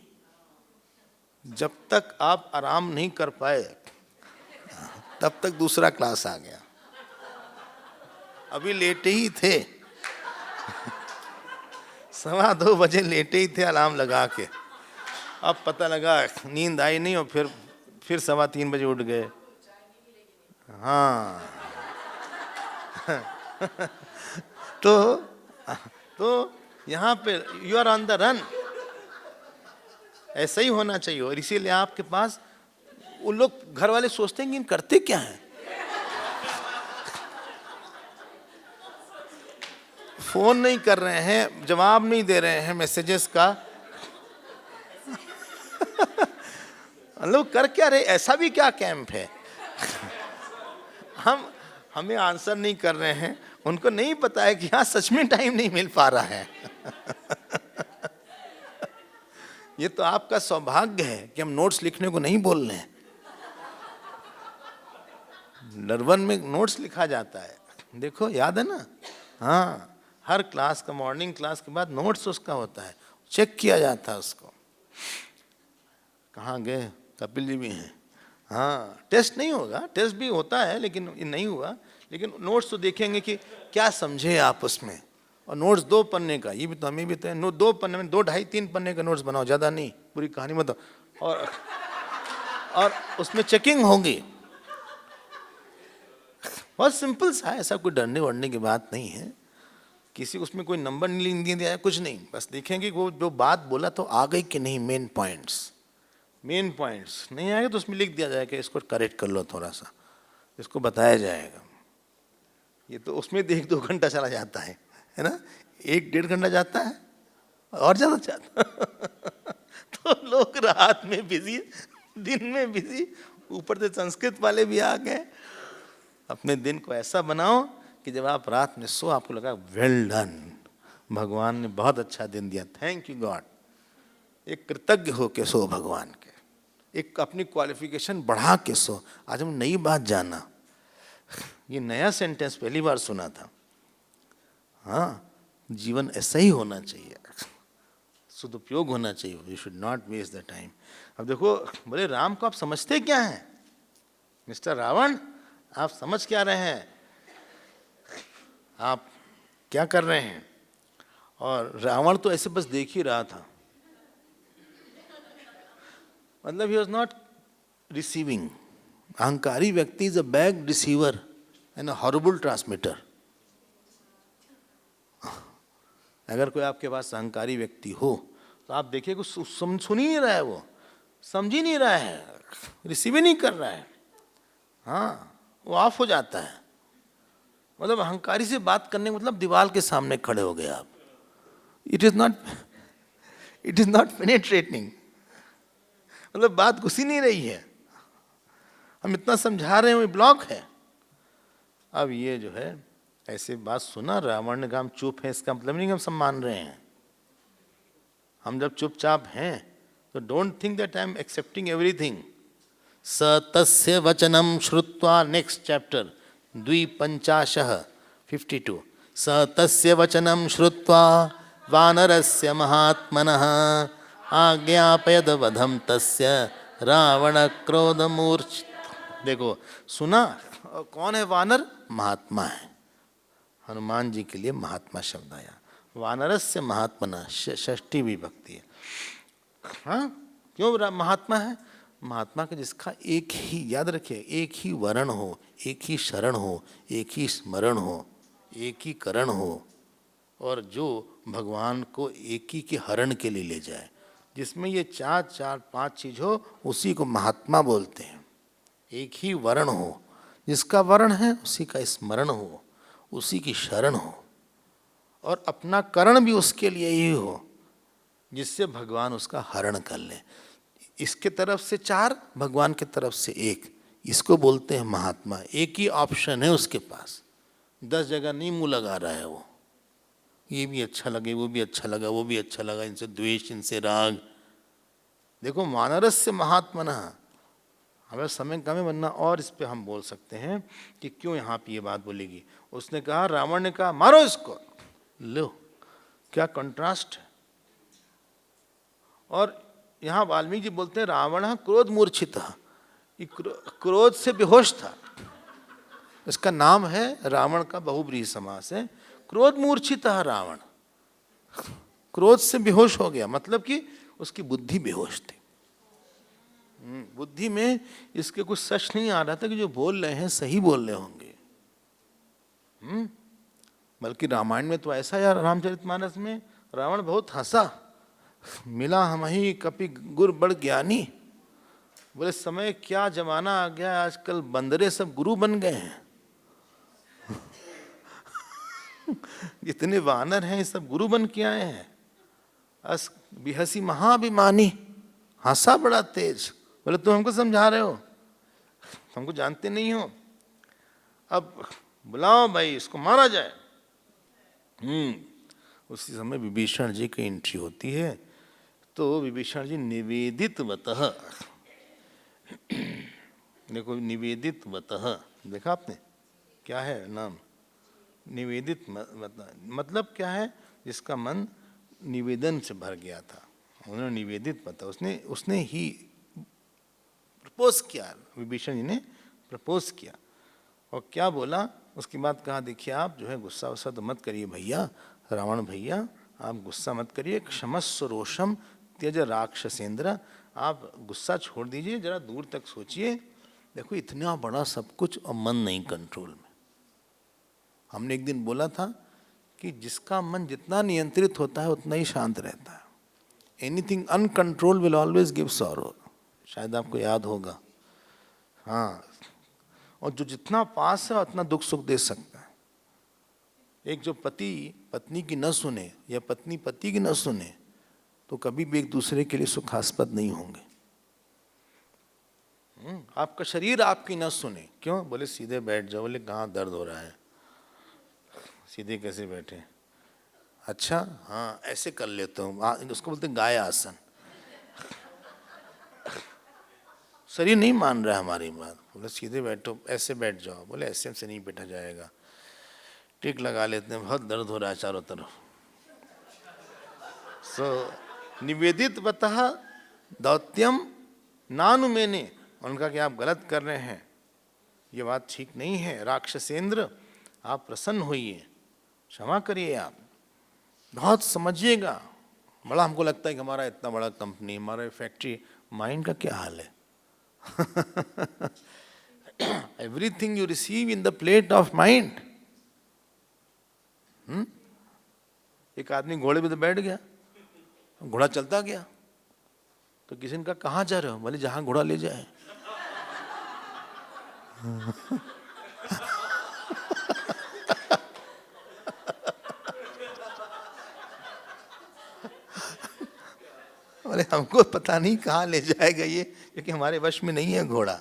Speaker 1: जब तक आप आराम नहीं कर पाए तब तक दूसरा क्लास आ गया। अभी लेटे ही थे 2:15 बजे लेटे ही थे अलार्म लगा के। अब पता लगा नींद आई नहीं और फिर 3:15 बजे उठ गए। हाँ तो यहाँ पे you are on the run, ऐसा ही होना चाहिए। और इसीलिए आपके पास वो लोग घर वाले सोचते हैं कि इन करते क्या है, फोन नहीं कर रहे हैं, जवाब नहीं दे रहे हैं मैसेजेस का लोग कर क्या रहे, ऐसा भी क्या कैंप है हमें आंसर नहीं कर रहे हैं। उनको नहीं पता है कि हाँ सच में टाइम नहीं मिल पा रहा है ये तो आपका सौभाग्य है कि हम नोट्स लिखने को नहीं बोल रहे हैं। डरबन में नोट्स लिखा जाता है, देखो याद है ना। हाँ हर क्लास का, मॉर्निंग क्लास के बाद नोट्स उसका होता है, चेक किया जाता है उसको। कहाँ गए कपिल जी भी हैं। हाँ टेस्ट नहीं होगा, टेस्ट भी होता है लेकिन नहीं हुआ। लेकिन नोट्स तो देखेंगे कि क्या समझे आप उसमें। और नोट्स 2 पन्ने का, ये भी तो हमें भी तो है, 2 पन्ने में 2, 2.5, 3 पन्ने का नोट्स बनाओ, ज़्यादा नहीं, पूरी कहानी मत। और उसमें चेकिंग होगी। बहुत सिंपल सा है, ऐसा कोई डरने वरने की बात नहीं है। किसी उसमें कोई नंबर नहीं दिया दिया, कुछ नहीं, बस देखेंगे वो जो बात बोला तो आ गई कि नहीं। मेन पॉइंट्स नहीं आएगा तो उसमें लिख दिया जाएगा, इसको करेक्ट कर लो थोड़ा सा, इसको बताया जाएगा। ये तो उसमें 1-2 घंटा चला जाता है ना, 1-1.5 घंटा जाता है और ज़्यादा जाता तो लोग रात में बिजी, दिन में बिजी, ऊपर से संस्कृत वाले भी आ गए। अपने दिन को ऐसा बनाओ कि जब आप रात में सो आपको लगा वेल डन, भगवान ने बहुत अच्छा दिन दिया, थैंक यू गॉड। एक कृतज्ञ हो के सो भगवान के, एक अपनी क्वालिफिकेशन बढ़ा के सो। आज हम नई बात जाना, ये नया सेंटेंस पहली बार सुना था। हाँ जीवन ऐसा ही होना चाहिए, सदुपयोग होना चाहिए। You should not waste the time. अब देखो बोले राम को आप समझते क्या हैं मिस्टर रावण, आप समझ क्या रहे हैं, आप क्या कर रहे हैं। और रावण तो ऐसे बस देख ही रहा था, मतलब ही वॉज नॉट रिसीविंग। अहंकारी व्यक्ति is a bag receiver and a horrible transmitter. अगर कोई आपके पास अहंकारी व्यक्ति हो तो आप देखिए कुछ सुन ही नहीं रहा है, वो समझ ही नहीं रहा है, रिसीव ही नहीं कर रहा है। हाँ वो ऑफ हो जाता है। मतलब अहंकारी से बात करने का मतलब दीवार के सामने खड़े हो गए आप। इट इज नॉट पेनिट्रेटिंग, मतलब बात घुस ही नहीं रही है। हम इतना समझा रहे हैं वो ब्लॉक है। अब ये जो है ऐसे बात सुना रावण ने कहा हम चुप हैं, इसका मतलब नहीं कि हम सब मान रहे हैं। हम जब चुपचाप हैं तो don't think that I am accepting everything. स तस्य वचनम श्रुत्वा, नेक्स्ट चैप्टर, द्विपञ्चाशः 52 स तस्य वचनं श्रुत्वा वानरस्य महात्मनः आज्ञापयद वधं तस्य रावण क्रोधमूर्छित। देखो सुना, कौन है वानर? महात्मा है। हनुमान जी के लिए महात्मा शब्द आया। वानरस्य महात्मना षष्ठी विभक्ति है। हाँ, क्यों महात्मा है? महात्मा का जिसका एक ही, याद रखिए, एक ही वर्ण हो, एक ही शरण हो, एक ही स्मरण हो, एक ही करण हो, और जो भगवान को एक ही के हरण के लिए ले जाए, जिसमें ये चार पांच चीज हो, उसी को महात्मा बोलते हैं। एक ही वर्ण हो, जिसका वर्ण है उसी का स्मरण हो, उसी की शरण हो, और अपना करण भी उसके लिए ही हो, जिससे भगवान उसका हरण कर ले। इसके तरफ से 4, भगवान के तरफ से 1, इसको बोलते हैं महात्मा। एक ही ऑप्शन है उसके पास, 10 जगह नहीं मुंह लगा रहा है वो। ये भी अच्छा लगे, वो भी अच्छा लगा, वो भी अच्छा लगा, इनसे द्वेष, इनसे राग। देखो वानरस्य महात्मना, हमें समय कम है, वरना और इस पे हम बोल सकते हैं कि क्यों यहाँ पे ये बात बोलेगी। उसने कहा, रावण ने कहा मारो इसको। लो क्या कंट्रास्ट है। और यहाँ वाल्मीकि जी बोलते हैं रावण क्रोध मूर्छित, क्रोध से बेहोश था। इसका नाम है, रावण का बहुब्रीहि समास है। क्रोध मूर्छित रावण, क्रोध से बेहोश हो गया, मतलब कि उसकी बुद्धि बेहोश थी। बुद्धि में इसके कुछ सच नहीं आ रहा था कि जो बोल रहे हैं सही बोल रहे होंगे। बल्कि रामायण में तो ऐसा, यार रामचरितमानस में रावण बहुत हंसा, मिला हमहि कपि गुरु बड़ ज्ञानी। बोले समय क्या जमाना आ गया, आजकल बंदरे सब गुरु बन गए हैं। जितने वानर हैं सब गुरु बन के आए हैं। अस बिहसी महाभिमानी, हंसा बड़ा तेज। बोले तुम हमको समझा रहे हो, हमको जानते नहीं हो, अब बुलाओ भाई इसको मारा जाए। उसी समय विभीषण जी की एंट्री होती है। तो विभीषण जी निवेदितवतः, देखो निवेदितवतः, देखा आपने क्या है नाम? निवेदित मतलब क्या है? जिसका मन निवेदन से भर गया था, उन्होंने निवेदित पता, उसने ही प्रपोज किया। विभीषण जी ने प्रपोज किया और क्या बोला? उसके बाद कहा देखिए आप जो है गुस्सा वुस्सा तो मत करिए भैया, रावण भैया आप गुस्सा मत करिए। क्षमस्व रोषम त्यज राक्षसेंद्र, आप गुस्सा छोड़ दीजिए, जरा दूर तक सोचिए। देखो इतना बड़ा सब कुछ और मन नहीं कंट्रोल में। हमने एक दिन बोला था कि जिसका मन जितना नियंत्रित होता है उतना ही शांत रहता है। Anything uncontrol will always give sorrow, शायद आपको याद होगा। हाँ, और जो जितना पास है उतना दुख सुख दे सकता है। एक जो पति पत्नी की न सुने या पत्नी पति की न सुने तो कभी भी एक दूसरे के लिए सुखास्पद नहीं होंगे। आपका शरीर आपकी न सुने, क्यों? बोले सीधे बैठ जाओ। बोले कहाँ दर्द हो रहा है? सीधे कैसे बैठे? अच्छा हाँ ऐसे कर लेता हूँ, उसको बोलते हैं गाय आसन। शरीर नहीं मान रहा है हमारी बात। बोले सीधे बैठो, ऐसे बैठ जाओ। बोले ऐसे से नहीं बैठा जाएगा। टिक लगा लेते हैं, बहुत दर्द हो रहा है चारों तरफ। निवेदित बतः दौत्यम नानु मैंने, उनका कि आप गलत कर रहे हैं, ये बात ठीक नहीं है। राक्षसेंद्र आप प्रसन्न होइए, क्षमा करिए, आप बहुत समझिएगा। बड़ा हमको लगता है कि हमारा इतना बड़ा कंपनी, हमारा फैक्ट्री, माइंड का क्या हाल है? Everything you receive in the plate of mind. एक आदमी घोड़े पे तो बैठ गया, घोड़ा चलता गया, तो किसी ने कहा कहाँ जा रहे हो? बोले जहां घोड़ा ले जाए। बोले हमको पता नहीं कहाँ ले जाएगा ये, क्योंकि हमारे वश में नहीं है घोड़ा।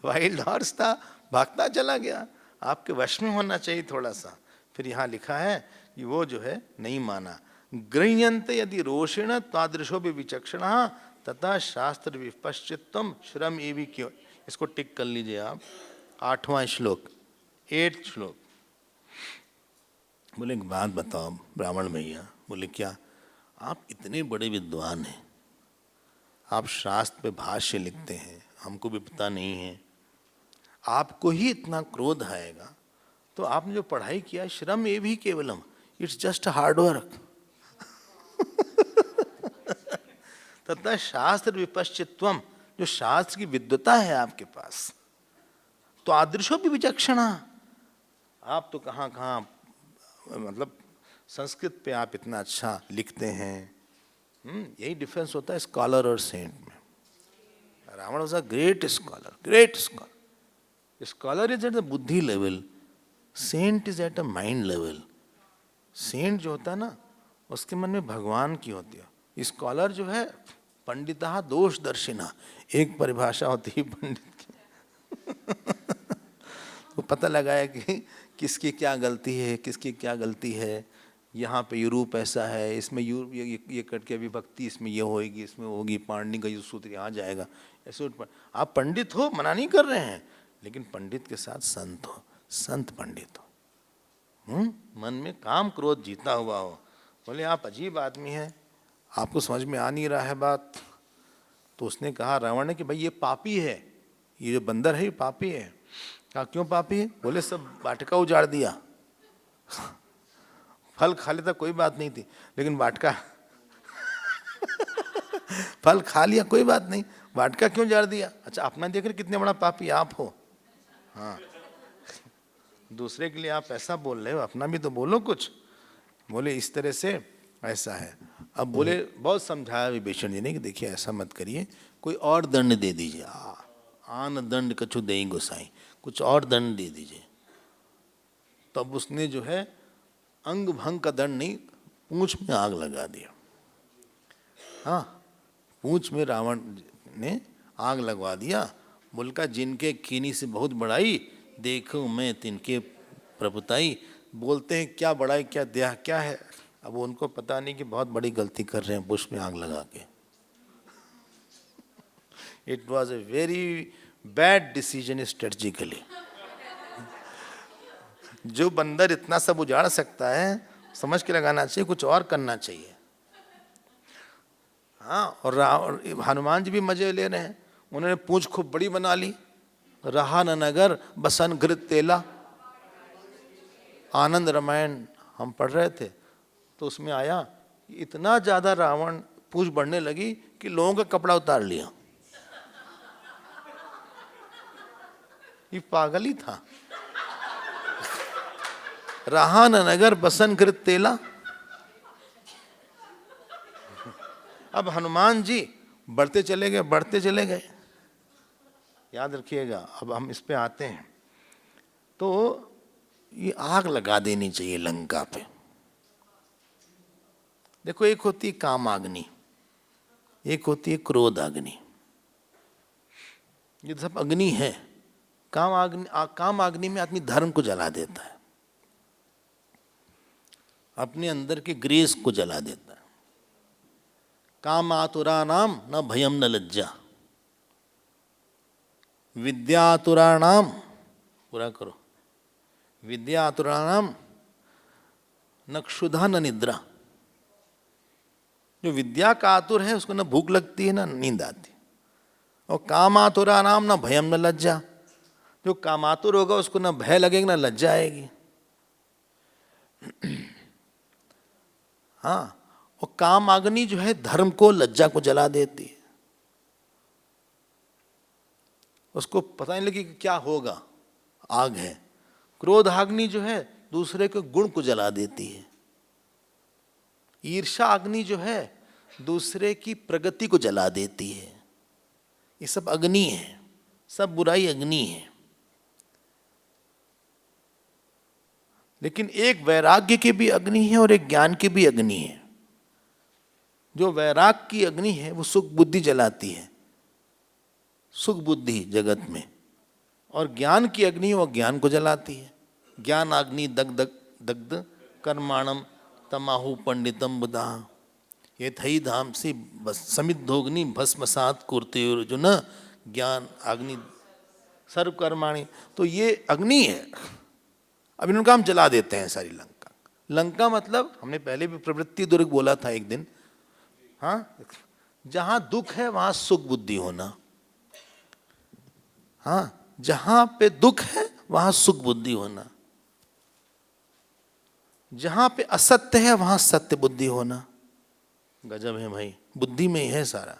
Speaker 1: वाइल्ड हॉर्स था, भागता चला गया। आपके वश में होना चाहिए थोड़ा सा। फिर यहाँ लिखा है कि वो जो है नहीं माना। गृह्यन्ते यदि रोषेण तादृशो भी विचक्षणः तथा शास्त्र विपश्चित्वम श्रम एवं क्यों। इसको टिक कर लीजिए आप। 8वां श्लोक, 8th श्लोक। बोले एक बात बताओ ब्राह्मण भैया। बोले क्या? आप इतने बड़े विद्वान हैं, आप शास्त्र पे भाष्य लिखते हैं, हमको भी पता नहीं है, आपको ही इतना क्रोध आएगा तो आपने जो पढ़ाई किया, श्रम एवं केवलम, इट्स जस्ट हार्ड वर्क। तथा शास्त्र विपश्चित्वम, जो शास्त्र की विद्वता है आपके पास, तो आदर्शो भी विचक्षणा। आप तो कहाँ कहाँ, मतलब संस्कृत पे आप इतना अच्छा लिखते हैं। यही डिफरेंस होता है स्कॉलर और सेंट में। Ravana was a great scholar, great scholar. Scholar is at the बुद्धि level, saint is at a mind level. Saint जो होता है ना, उसके मन में भगवान की होती है। स्कॉलर जो है पंडिता दोष दर्शिना, एक परिभाषा होती है पंडित की। वो पता लगाया कि किसकी क्या गलती है, किसकी क्या गलती है। यहाँ पे यूरोप ऐसा है, इसमें यूरोप ये करके विभक्ति इसमें ये होएगी, इसमें होगी, पाणिनि का ये सूत्र यहाँ जाएगा, ऐसे। आप पंडित हो, मना नहीं कर रहे हैं, लेकिन पंडित के साथ संत हो, संत पंडित हो। मन में काम क्रोध जीता हुआ हो। बोले आप अजीब आदमी हैं, आपको समझ में आ नहीं रहा है बात। तो उसने कहा रावण ने कि भाई ये पापी है, ये जो बंदर है ये पापी है। कहा क्यों पापी है? बोले सब वाटिका उजाड़ दिया। फल खा लेता कोई बात नहीं थी, लेकिन वाटिका फल खा लिया कोई बात नहीं, वाटिका क्यों उजाड़ दिया? अच्छा अपना देख रहे कितने बड़ा पापी आप हो। हाँ, दूसरे के लिए आप ऐसा बोल रहे हो, अपना भी तो बोलो कुछ। बोले इस तरह से ऐसा है। अब बोले बहुत समझाया विभीषण जी ने कि देखिए ऐसा मत करिए, कोई और दंड दे दीजिए। आन दंड कछु देई गोसाई, कुछ और दंड दे दीजिए। तब उसने जो है अंग भंग का दंड नहीं, पूंछ में आग लगा दिया। हाँ, पूंछ में रावण ने आग लगवा दिया। बोलका जिनके कीनी से बहुत बड़ाई, देखूं मैं तिनके प्रभुताई। बोलते हैं क्या बड़ाई क्या दया क्या है। अब उनको पता नहीं कि बहुत बड़ी गलती कर रहे हैं पुष्प में आग लगा के। It was a very bad decision strategically. जो बंदर इतना सब उजाड़ सकता है, समझ के लगाना चाहिए, कुछ और करना चाहिए। हाँ, और हनुमान जी भी मजे ले रहे हैं। उन्होंने पूंछ खूब बड़ी बना ली। रहा न नगर बसन घृत तेला। आनंद रामायण हम पढ़ रहे थे तो उसमें आया इतना ज्यादा रावण पूंछ बढ़ने लगी कि लोगों का कपड़ा उतार लिया। ये पागल ही था। रहा न नगर बसन घृत तेला। अब हनुमान जी बढ़ते चले गए, बढ़ते चले गए। याद रखिएगा, अब हम इस पे आते हैं तो ये आग लगा देनी चाहिए लंका पे। देखो एक होती है काम अग्नि, एक होती है क्रोध अग्नि। ये सब अग्नि है। काम अग्नि में आदमी धर्म को जला देता है, अपने अंदर के ग्रेस को जला देता है। काम आतुरा नाम न भयम न लज्जा, विद्यातुरा नाम, पूरा करो, विद्यातुरा नाम न क्षुधा न निद्रा। जो विद्या का आतुर है उसको न भूख लगती है न नींद आती। और कामातुरा नाम न भयम न लज्जा। जो कामातुर होगा उसको न भय लगेगा न लज्जा आएगी। हाँ, और काम अग्नि जो है धर्म को, लज्जा को जला देती है। उसको पता नहीं लगे कि क्या होगा, आग है। क्रोध अग्नि जो है दूसरे के गुण को जला देती है। ईर्ष्या अग्नि जो है दूसरे की प्रगति को जला देती है। ये सब अग्नि है, सब बुराई अग्नि है। लेकिन एक वैराग्य की भी अग्नि है और एक ज्ञान की भी अग्नि है। जो वैराग की अग्नि है वो सुख बुद्धि जलाती है, सुख बुद्धि जगत में। और ज्ञान की अग्नि वो ज्ञान को जलाती है। ज्ञान अग्नि दग्ध दग्ध कर्माणम तमाहु पंडितम बुधा। ये थई धाम से बस समिद्धोग्नि भस्मसात कुर्ते जो न ज्ञान अग्नि सर्वकर्माणी, तो ये अग्नि है। अब इनका हम जला देते हैं सारी लंका। लंका मतलब हमने पहले भी प्रवृत्ति दुर्ग बोला था एक दिन, हाँ, जहां दुख है वहां सुख बुद्धि होना। हाँ, जहां पे दुख है वहां सुख बुद्धि होना, जहां पे असत्य है वहां सत्य बुद्धि होना। गजब है भाई, बुद्धि में ही है सारा।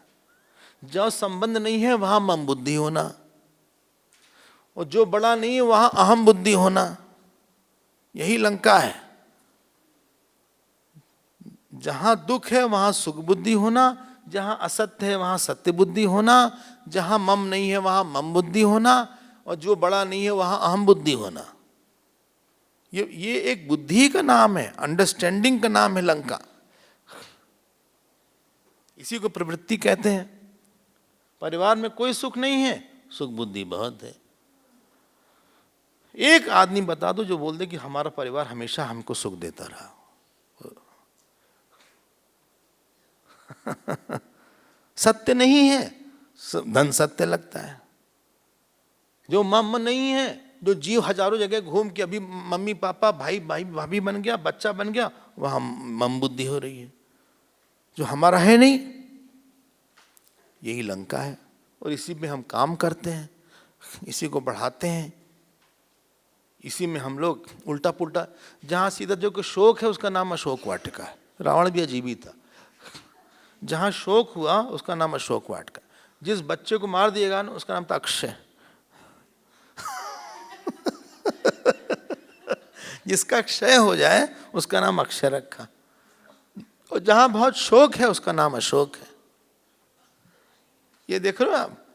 Speaker 1: जहां संबंध नहीं है वहां मम बुद्धि होना, और जो बड़ा नहीं है वहां अहम बुद्धि होना। यही लंका है। जहां दुख है वहां सुख बुद्धि होना, जहां असत्य है वहां सत्य बुद्धि होना, जहां मम नहीं है वहां मम बुद्धि होना, और जो बड़ा नहीं है वहां अहम बुद्धि होना। ये एक बुद्धि का नाम है, अंडरस्टैंडिंग का नाम है लंका। इसी को प्रवृत्ति कहते हैं। परिवार में कोई सुख नहीं है, सुख बुद्धि बहुत है। एक आदमी बता दो जो बोल दे कि हमारा परिवार हमेशा हमको सुख देता रहा। सत्य नहीं है, धन सत्य लगता है। जो मम नहीं है, जो जीव हजारों जगह घूम के अभी मम्मी पापा भाई भाई भाभी बन गया, बच्चा बन गया, वहां मम बुद्धि हो रही है। जो हमारा है नहीं, यही लंका है। और इसी में हम काम करते हैं, इसी को बढ़ाते हैं, इसी में हम लोग उल्टा पुल्टा। जहां सीधा जो को शोक है उसका नाम अशोक वाटिका है। रावण भी अजीब ही था। जहां शोक हुआ उसका नाम अशोक वाटिका। जिस बच्चे को मार दिएगा ना उसका नाम था अक्षय। जिसका क्षय हो जाए उसका नाम अक्षय रखा। और जहां बहुत शोक है उसका नाम अशोक है। ये देख रहे हो आप?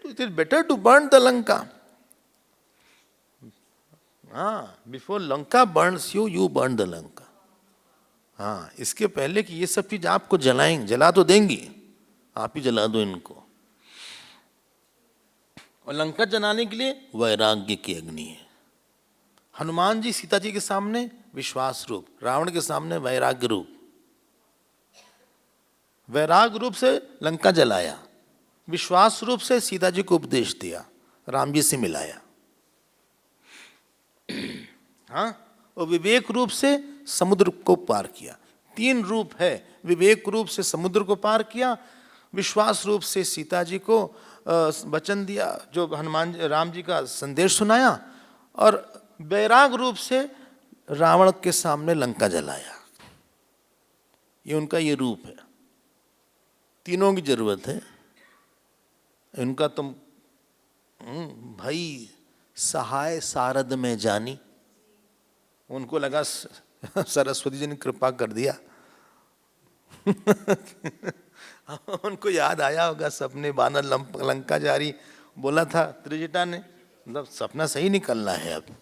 Speaker 1: तो it is better to burn the Lanka. हाँ, before Lanka burns you, you burn the Lanka. हाँ, इसके पहले कि ये सब चीज आपको जलाएंगे, जला तो देंगी, आप ही जला दो इनको। और लंका जलाने के लिए वैराग्य की अग्नि है। हनुमान जी सीता जी के सामने विश्वास रूप, रावण के सामने वैराग्य रूप। वैराग्य रूप से लंका जलाया, विश्वास रूप से सीता जी को उपदेश दिया, राम जी से मिलाया। हाँ, और विवेक रूप से समुद्र को पार किया। तीन रूप है। विवेक रूप से समुद्र को पार किया, विश्वास रूप से सीता जी को वचन दिया, जो हनुमान राम जी का संदेश सुनाया, और वैराग रूप से रावण के सामने लंका जलाया। ये उनका ये रूप है। तीनों की जरूरत है इनका। तुम भाई सहाय सारद में जानी, उनको लगा सरस्वती जी ने कृपा कर दिया। उनको याद आया होगा सपने बानर लंका जारी बोला था त्रिजटा ने, मतलब सपना सही निकलना है अब।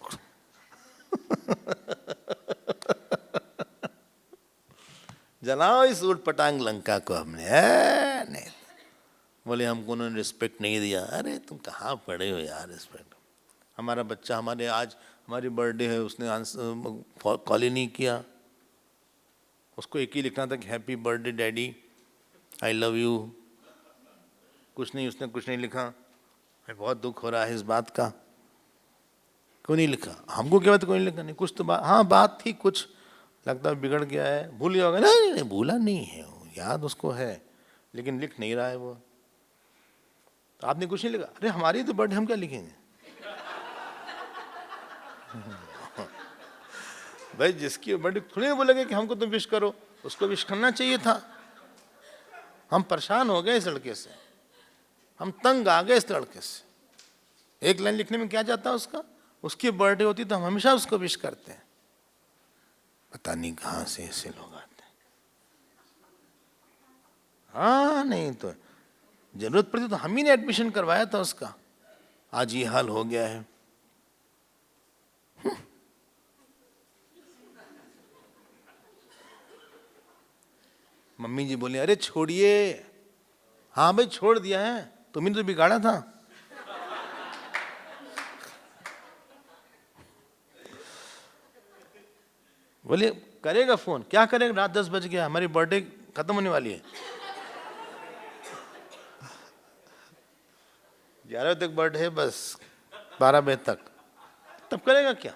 Speaker 1: जलाओ इस उठ पटांग लंका को हमने। नहीं, बोले हमको उन्होंने रिस्पेक्ट नहीं दिया। अरे तुम कहाँ पढ़े हो यार रिस्पेक्ट। हमारा बच्चा, हमारे आज हमारी बर्थडे है, उसने कॉल ही नहीं किया। उसको एक ही लिखना था कि happy birthday daddy, I love you. कुछ नहीं, उसने कुछ नहीं लिखा। मैं बहुत दुख हो रहा है इस बात का। क्यों नहीं लिखा? हमको क्या बात, कोई नहीं लिखा। नहीं, कुछ तो बात, हाँ बात थी, कुछ लगता है बिगड़ गया है, भूल गया होगा। नहीं नहीं, भूला नहीं है, याद उसको है, लेकिन लिख नहीं रहा है वो। तो आपने कुछ नहीं लिखा? अरे हमारी तो बर्थडे, हम क्या लिखेंगे? भाई जिसकी बर्थडे थोड़ी ना बोलेंगे कि हमको तुम विश करो, उसको विश करना चाहिए था। हम परेशान हो गए इस लड़के से, हम तंग आ गए इस लड़के से। एक लाइन लिखने में क्या जाता है उसका? उसकी बर्थडे होती तो हम हमेशा उसको विश करते हैं। पता नहीं कहां से ऐसे लोग आते हैं। हाँ, नहीं तो जरूरत पड़ती तो हम ही ने एडमिशन करवाया था उसका, आज ये हाल हो गया है। मम्मी जी बोले अरे छोड़िए। हाँ भाई छोड़ दिया है, तुमने तो बिगाड़ा था। बोले करेगा फोन, क्या करेगा, रात 10 बज गया, हमारी बर्थडे खत्म होने वाली है। 11 बजे तक बर्थडे है, बस 12 बजे तक, तब करेगा क्या?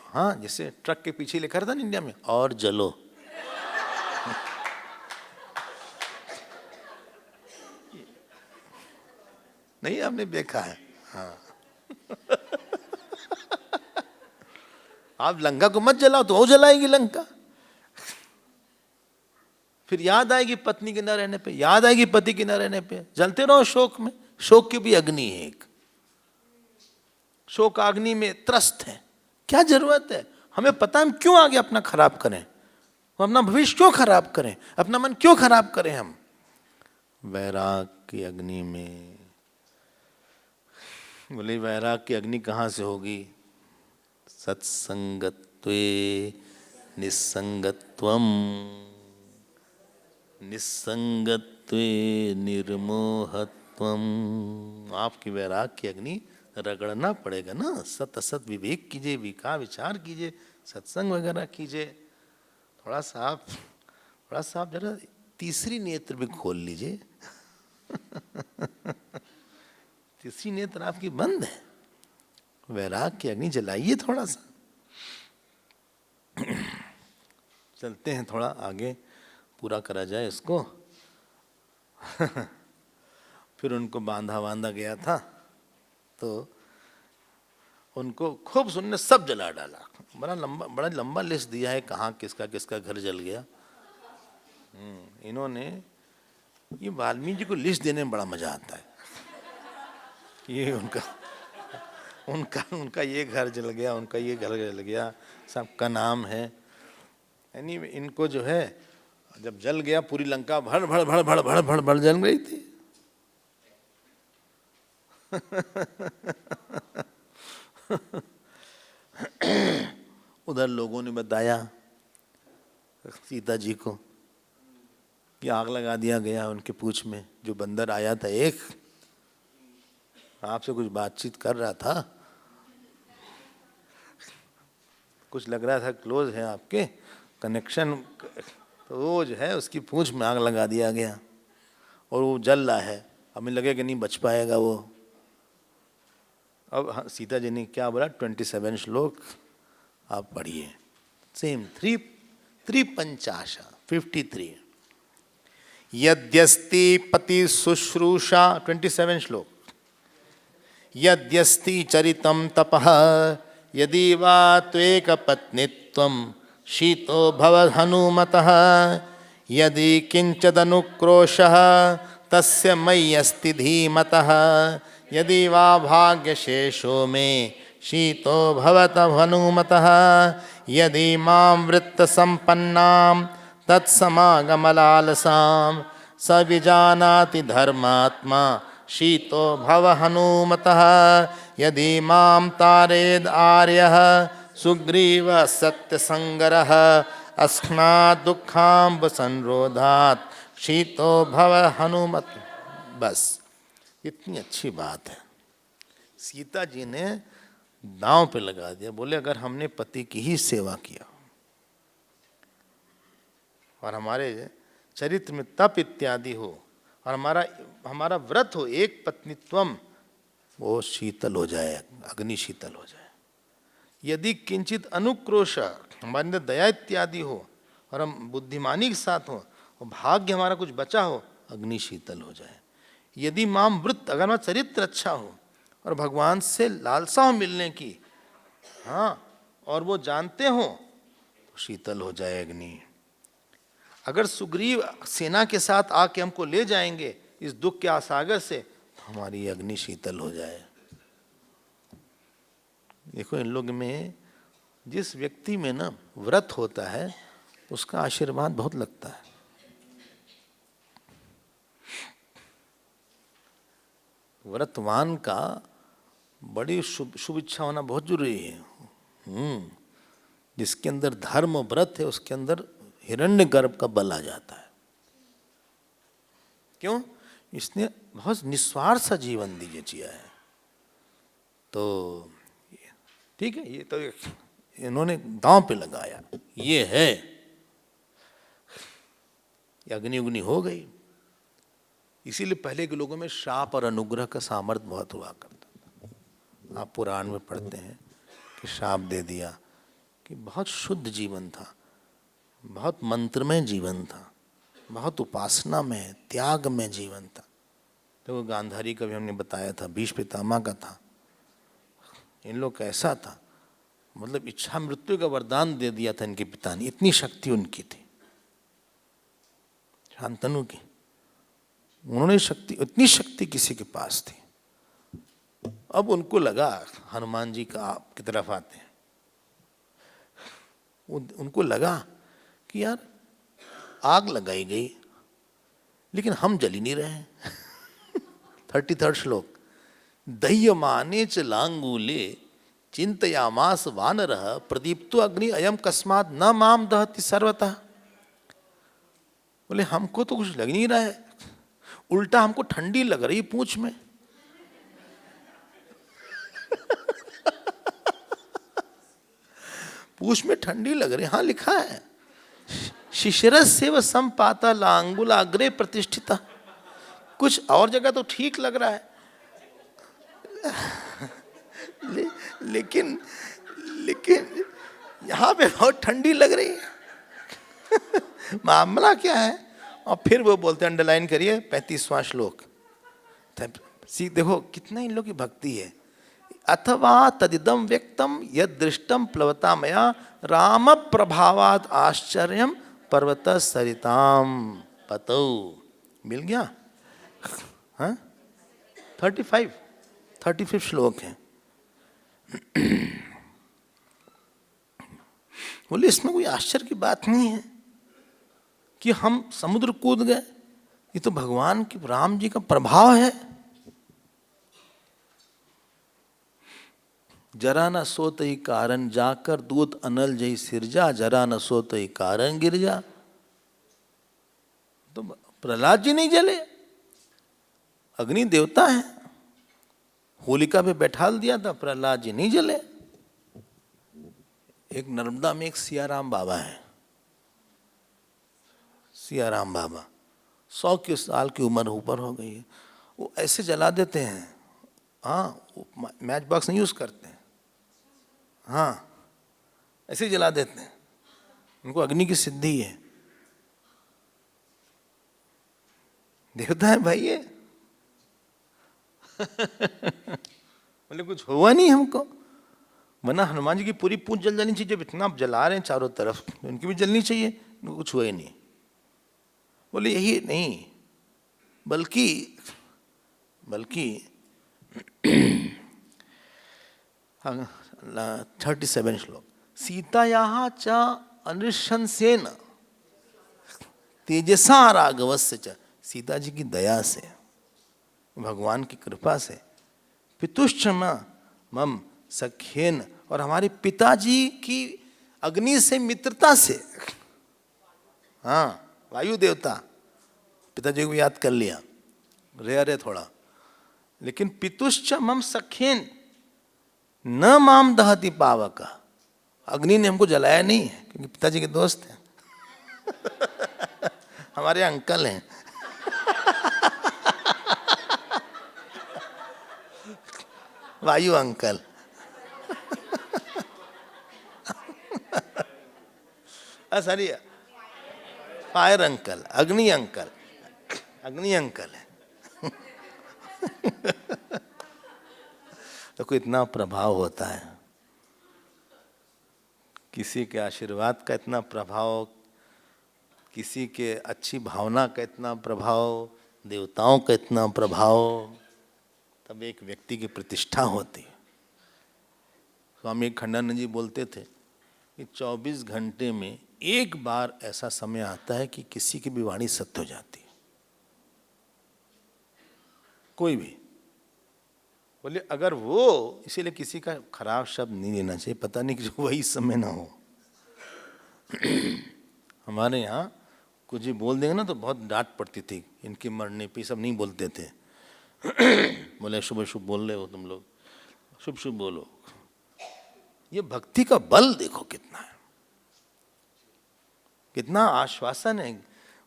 Speaker 1: हाँ, जैसे ट्रक के पीछे लिखा था ना इंडिया में, और जलो। नहीं, आपने देखा है? हाँ। आप लंका को मत जलाओ तो वो जलाएगी लंका। फिर याद आएगी पत्नी के न रहने पे, याद आएगी पति के न रहने पे, जलते रहो शोक में। शोक की भी अग्नि है एक, शोक अग्नि में त्रस्त है। क्या जरूरत है? हमें पता है हम क्यों आगे अपना खराब करें, हम अपना भविष्य क्यों खराब करें, अपना मन क्यों खराब करें हम? वैराग की अग्नि में। बोले वैराग की अग्नि कहाँ से होगी? सत्संगत्वे निस्संगत्वम, निस्संगत्वे निर्मोहत्वम। आपकी वैराग की अग्नि रगड़ना पड़ेगा ना। सत असत विवेक कीजिए, विचार कीजिए, सत्संग वगैरह कीजिए। थोड़ा सा आप जरा तीसरी नेत्र भी खोल लीजिए। तीसरी नेत्र आपकी बंद है, वैराग की अग्नि जलाइए थोड़ा सा। चलते हैं थोड़ा आगे, पूरा करा जाए इसको। फिर उनको बांधा गया था तो उनको खूब सुनने सब जला डाला। बड़ा लंबा लिस्ट दिया है कहाँ किसका किसका घर जल गया। इन्होंने, ये वाल्मीकि जी को लिस्ट देने में बड़ा मजा आता है। ये उनका ये घर जल गया, उनका ये घर जल गया, सबका नाम है। यानी इनको जो है, जब जल गया पूरी लंका भड़ भड़ भड़ भड़ भड़ भड़ भड़ जल गई थी। उधर लोगों ने बताया सीता जी को कि आग लगा दिया गया उनके पूंछ में। जो बंदर आया था एक, आपसे कुछ बातचीत कर रहा था, कुछ लग रहा था क्लोज है आपके कनेक्शन, तो वो जो है उसकी पूंछ में आग लगा दिया गया और वो जल रहा है। हमें लगे कि नहीं बच पाएगा वो। अब सीता जी ने क्या बोला, 27 श्लोक आप पढ़िए। सेम 53 यद्यस्ति पति शुश्रूषा, 27 श्लोक। यद्यस्ति चरितम तपः यदि वा त्वेक पत्नीत्वं शीतो भव हनुमतः यदि किंचदनुक्रोशः तस्य मयि अस्ति धीमतः यदि वा भाग्यशेषो मे शीतो भवत हनुमतः यदि मां वृत्तसम्पन्नां तत्समागमलालसां स विजानाति धर्मात्मा शीतो भव हनुमतः यदि मां तारेद आर्यः सुग्रीव सत्यसंगरः अस्मात् दुःखाम्ब संरोधात् शीतो भव हनुमत। बस इतनी अच्छी बात है, सीता जी ने दांव पे लगा दिया। बोले अगर हमने पति की ही सेवा किया और हमारे चरित्र में तप इत्यादि हो और हमारा व्रत हो एक पत्नीत्वम, वो शीतल हो जाए, अग्नि शीतल हो जाए। यदि किंचित अनुक्रोश, हमारे अंदर दया इत्यादि हो और हम बुद्धिमानी के साथ हो और भाग्य हमारा कुछ बचा हो, अग्नि शीतल हो जाए। यदि माम वृत्त, अगर हमारा चरित्र अच्छा हो और भगवान से लालसा हो मिलने की, हाँ, और वो जानते हो तो शीतल हो जाए अग्नि। अगर सुग्रीव सेना के साथ आके हमको ले जाएंगे इस दुख के आसागर से, तो हमारी अग्नि शीतल हो जाए। देखो इन लोग में, जिस व्यक्ति में ना व्रत होता है उसका आशीर्वाद बहुत लगता है। व्रतवान का बड़ी शुभ इच्छा होना बहुत जरूरी है। जिसके अंदर धर्म व्रत है उसके अंदर हिरण्यगर्भ का बल आ जाता है। क्यों? इसने बहुत निस्वार्थ सा जीवन जिया है। तो ठीक है, ये तो इन्होंने दांव पे लगाया, ये है, अग्नि उग्नि हो गई। इसीलिए पहले के लोगों में शाप और अनुग्रह का सामर्थ्य बहुत हुआ करता था। आप पुराण में पढ़ते हैं कि शाप दे दिया, कि बहुत शुद्ध जीवन था, बहुत मंत्रमय जीवन था, बहुत उपासना में त्याग में जीवन था। तो गांधारी का भी हमने बताया था, भीष्म पितामह का था। इन लोग कैसा था, मतलब इच्छा मृत्यु का वरदान दे दिया था इनके पिता ने, इतनी शक्ति उनकी थी शांतनु की। उन्होंने शक्ति, इतनी शक्ति किसी के पास थी। अब उनको लगा, हनुमान जी का आपकी तरफ आते हैं, उनको लगा कि यार आग लगाई गई लेकिन हम जल ही नहीं रहे। 33 श्लोक, दह्यमाने च लांगूले चिंतयामास वानरः प्रदीप्तो अग्नि अयम कस्मात् न माम दहति सर्वतः। बोले हमको तो कुछ लग नहीं रहा है, उल्टा हमको ठंडी लग रही पूंछ में। पूंछ में ठंडी लग रही, हाँ लिखा है, शिशिरस्यैव संपाता लांगुलाग्रे प्रतिष्ठिता। कुछ और जगह तो ठीक लग रहा है, लेकिन यहां पे बहुत ठंडी लग रही है। मामला क्या है? और फिर वो बोलते, अंडरलाइन करिए 35वां श्लोक। देखो कितना इन लोग की भक्ति है। अथवा तदिदम व्यक्तम यद दृष्टम प्लवता मया राम प्रभावाद आश्चर्यम पर्वत सरिताम पतौ। मिल गया? हाँ, 35 श्लोक है। बोले इसमें कोई आश्चर्य की बात नहीं है कि हम समुद्र कूद गए, ये तो भगवान की, राम जी का प्रभाव है। जरा न सोत ही कारण जाकर दूत अनल जही सिरजा, जरा न सोत ही कारण गिरजा। तो प्रहलाद जी नहीं जले, अग्नि देवता है, होलिका पे बैठा दिया था, प्रहलाद जी नहीं जले। एक नर्मदा में एक सियाराम बाबा है, सियाराम बाबा 100 साल की उम्र ऊपर हो गई है, वो ऐसे जला देते हैं। हाँ, मैच बॉक्स नहीं यूज करते हैं, हाँ ऐसे ही जला देते हैं, उनको अग्नि की सिद्धि है। देवता है भाई ये। बोले कुछ हुआ नहीं हमको, वरना हनुमान जी की पूरी पूंछ जल जानी चाहिए। जब इतना आप जला रहे हैं चारों तरफ, उनकी भी जलनी चाहिए, कुछ हुआ ही नहीं। बोले यही नहीं, बल्कि 37 श्लोक, सीतायाः च अनृशंसेन तेजसा राघवस्य च। सीता जी की दया से, भगवान की कृपा से, पितुश्च मम सख्येन, और हमारे पिताजी की अग्नि से मित्रता से। हाँ, वायु देवता, पिताजी को याद कर लिया, रेयर है थोड़ा, लेकिन पितुश्च मम सख्येन न माम दहति पावक। अग्नि ने हमको जलाया नहीं है, क्योंकि पिताजी के दोस्त हैं। हमारे अंकल हैं। वायु अंकल। सॉरी, फायर अंकल, अग्नि अंकल, अग्नि अंकल है। तो कोई इतना प्रभाव होता है, किसी के आशीर्वाद का इतना प्रभाव, किसी के अच्छी भावना का इतना प्रभाव, देवताओं का इतना प्रभाव, तब एक व्यक्ति की प्रतिष्ठा होती है। स्वामी खंडानंद जी बोलते थे कि 24 घंटे में एक बार ऐसा समय आता है कि किसी की भी वाणी सत्य हो जाती है, कोई भी। बोले अगर वो, इसीलिए किसी का खराब शब्द नहीं लेना चाहिए, पता नहीं कि वही समय ना हो। हमारे यहाँ कुछ ही बोल देंगे ना तो बहुत डांट पड़ती थी, इनके मरने पे सब नहीं बोलते थे। बोले शुभ शुभ बोल रहे हो तुम लोग, शुभ शुभ बोलो। ये भक्ति का बल देखो कितना है, कितना आश्वासन है।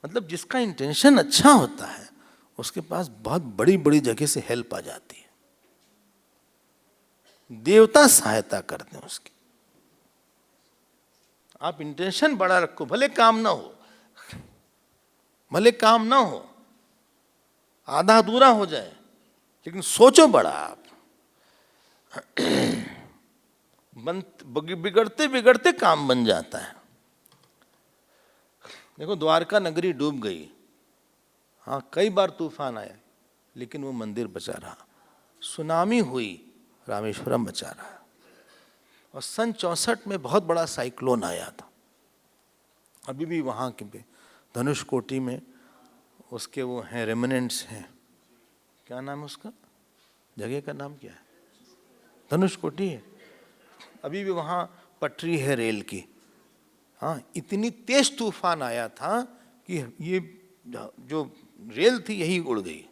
Speaker 1: मतलब जिसका इंटेंशन अच्छा होता है उसके पास बहुत बड़ी बड़ी जगह से हेल्प आ जाती है, देवता सहायता करते हैं उसकी। आप इंटेंशन बड़ा रखो, भले काम ना हो, भले काम ना हो, आधा अधूरा हो जाए, लेकिन सोचो बड़ा आप। बिगड़ते बिगड़ते काम बन जाता है। देखो द्वारका नगरी डूब गई, हाँ कई बार तूफान आया, लेकिन वो मंदिर बचा रहा। सुनामी हुई, रामेश्वरम बचा रहा। और सन 64 में बहुत बड़ा साइक्लोन आया था, अभी भी वहाँ के धनुषकोटी में उसके वो हैं रेमिनेंट्स हैं, क्या नाम है उसका, जगह का नाम क्या है, धनुषकोटी है, अभी भी वहाँ पटरी है रेल की। हाँ इतनी तेज तूफान आया था कि ये जो रेल थी यही उड़ गई।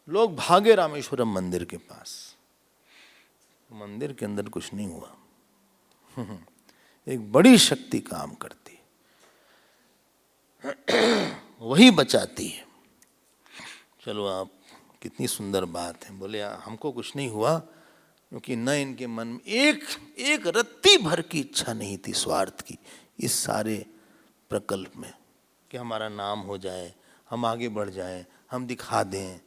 Speaker 1: लोग भागे रामेश्वरम मंदिर के पास, मंदिर के अंदर कुछ नहीं हुआ। एक बड़ी शक्ति काम करती है, वही बचाती है। चलो आप, कितनी सुंदर बात है। बोले हमको कुछ नहीं हुआ क्योंकि न इनके मन में एक रत्ती भर की इच्छा नहीं थी स्वार्थ की इस सारे प्रकल्प में, कि हमारा नाम हो जाए, हम आगे बढ़ जाएं, हम दिखा दें।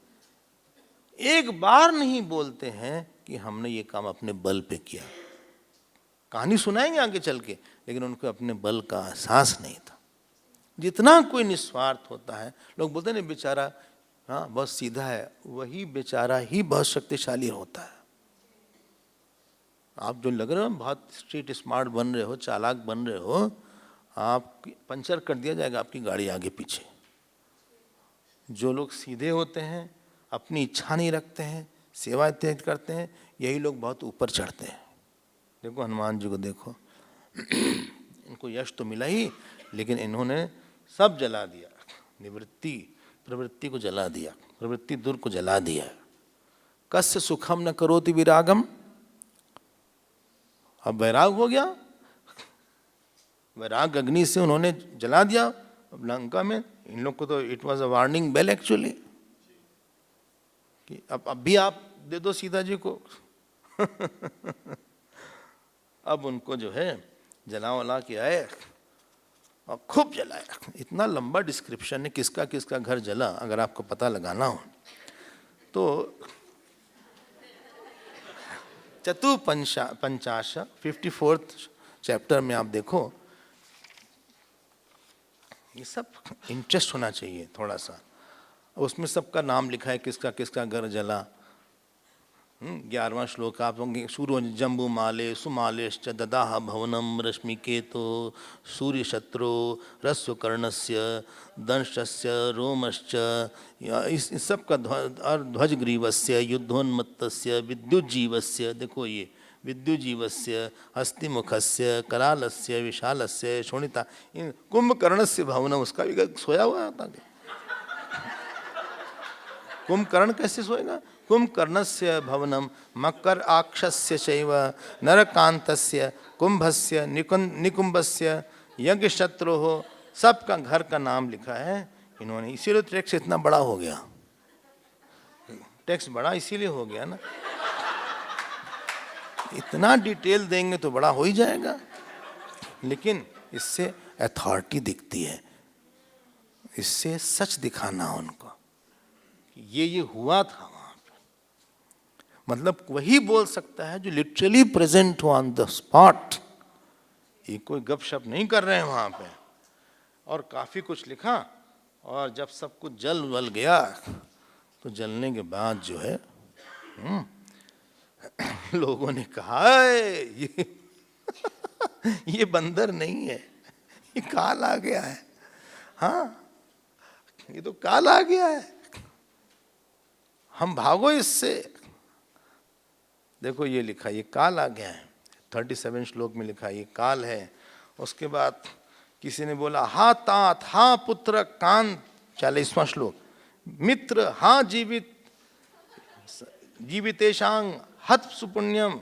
Speaker 1: एक बार नहीं बोलते हैं कि हमने ये काम अपने बल पे किया। कहानी सुनाएंगे आगे चल के, लेकिन उनको अपने बल का एहसास नहीं था। जितना कोई निस्वार्थ होता है, लोग बोलते हैं ना बेचारा हाँ बहुत सीधा है, वही बेचारा ही बहुत शक्तिशाली होता है। आप जो लग रहे हो बहुत स्ट्रीट स्मार्ट बन रहे हो, चालाक बन रहे हो, आप पंचर कर दिया जाएगा आपकी गाड़ी आगे पीछे। जो लोग सीधे होते हैं, अपनी इच्छा नहीं रखते हैं, सेवा इत्यादि करते हैं, यही लोग बहुत ऊपर चढ़ते हैं। देखो हनुमान जी को देखो, इनको यश तो मिला ही, लेकिन इन्होंने सब जला दिया, निवृत्ति प्रवृत्ति को जला दिया, प्रवृत्ति दुर को जला दिया। कस्य सुखम न करोति विरागम, अब वैराग हो गया, वैराग अग्नि से उन्होंने जला दिया। अब लंका में इन लोग को तो it was a warning bell actually, कि अब भी आप दे दो सीता जी को। अब उनको जो है जला वला के आए और खूब जलाया। इतना लंबा डिस्क्रिप्शन है किसका किसका घर जला, अगर आपको पता लगाना हो तो चतुपंचाश 54th चैप्टर में आप देखो। ये सब इंटरेस्ट होना चाहिए थोड़ा सा, उसमें सबका नाम लिखा है किसका किसका घर जला। 11वां श्लोक आप होंगे, सूर्य जम्बू माले सुमालेश्च ददाह भवनम रश्मिकेतो सूर्य शत्रु रस्वकर्णस्य दंशस्य रोमश्च, इस सब का ध्वजग्रीवस्य युद्धोन्मत्तस्य विद्युज्जीवस्य, देखो ये विद्युजीवस्य हस्तिमुखस्य करालस्य विशालस्य शोणिता, कुंभकर्णस्य भवनम, उसका भी सोया हुआ था। कुंभकर्ण कैसे सोएगा? कुंभकर्णस्य भवनम मकर आक्षस्य चैव नरकांतस्य कुंभस्य निकुंभस्य यज्ञ शत्रुः, सबका घर का नाम लिखा है इन्होंने। इसीलिए टेक्स्ट इतना बड़ा हो गया, टेक्स्ट बड़ा इसीलिए हो गया ना, इतना डिटेल देंगे तो बड़ा हो ही जाएगा, लेकिन इससे अथॉरिटी दिखती है, इससे सच दिखाना उनको ये हुआ था वहां पे। मतलब वही बोल सकता है जो लिटरली प्रेजेंट हो ऑन द स्पॉट, ये कोई गपशप नहीं कर रहे हैं वहां पे। और काफी कुछ लिखा, और जब सब कुछ जल वल गया तो जलने के बाद जो है लोगों ने कहा ये बंदर नहीं है, ये काल आ गया है। हाँ ये तो काल आ गया है, हम भागो इससे। देखो ये लिखा, ये काल आ गया है, 37 श्लोक में लिखा ये काल है। उसके बाद किसी ने बोला हा तात हा पुत्र कांत, 40वां श्लोक, मित्र हा जीवित जीवितेशांग हत सुपुण्यम,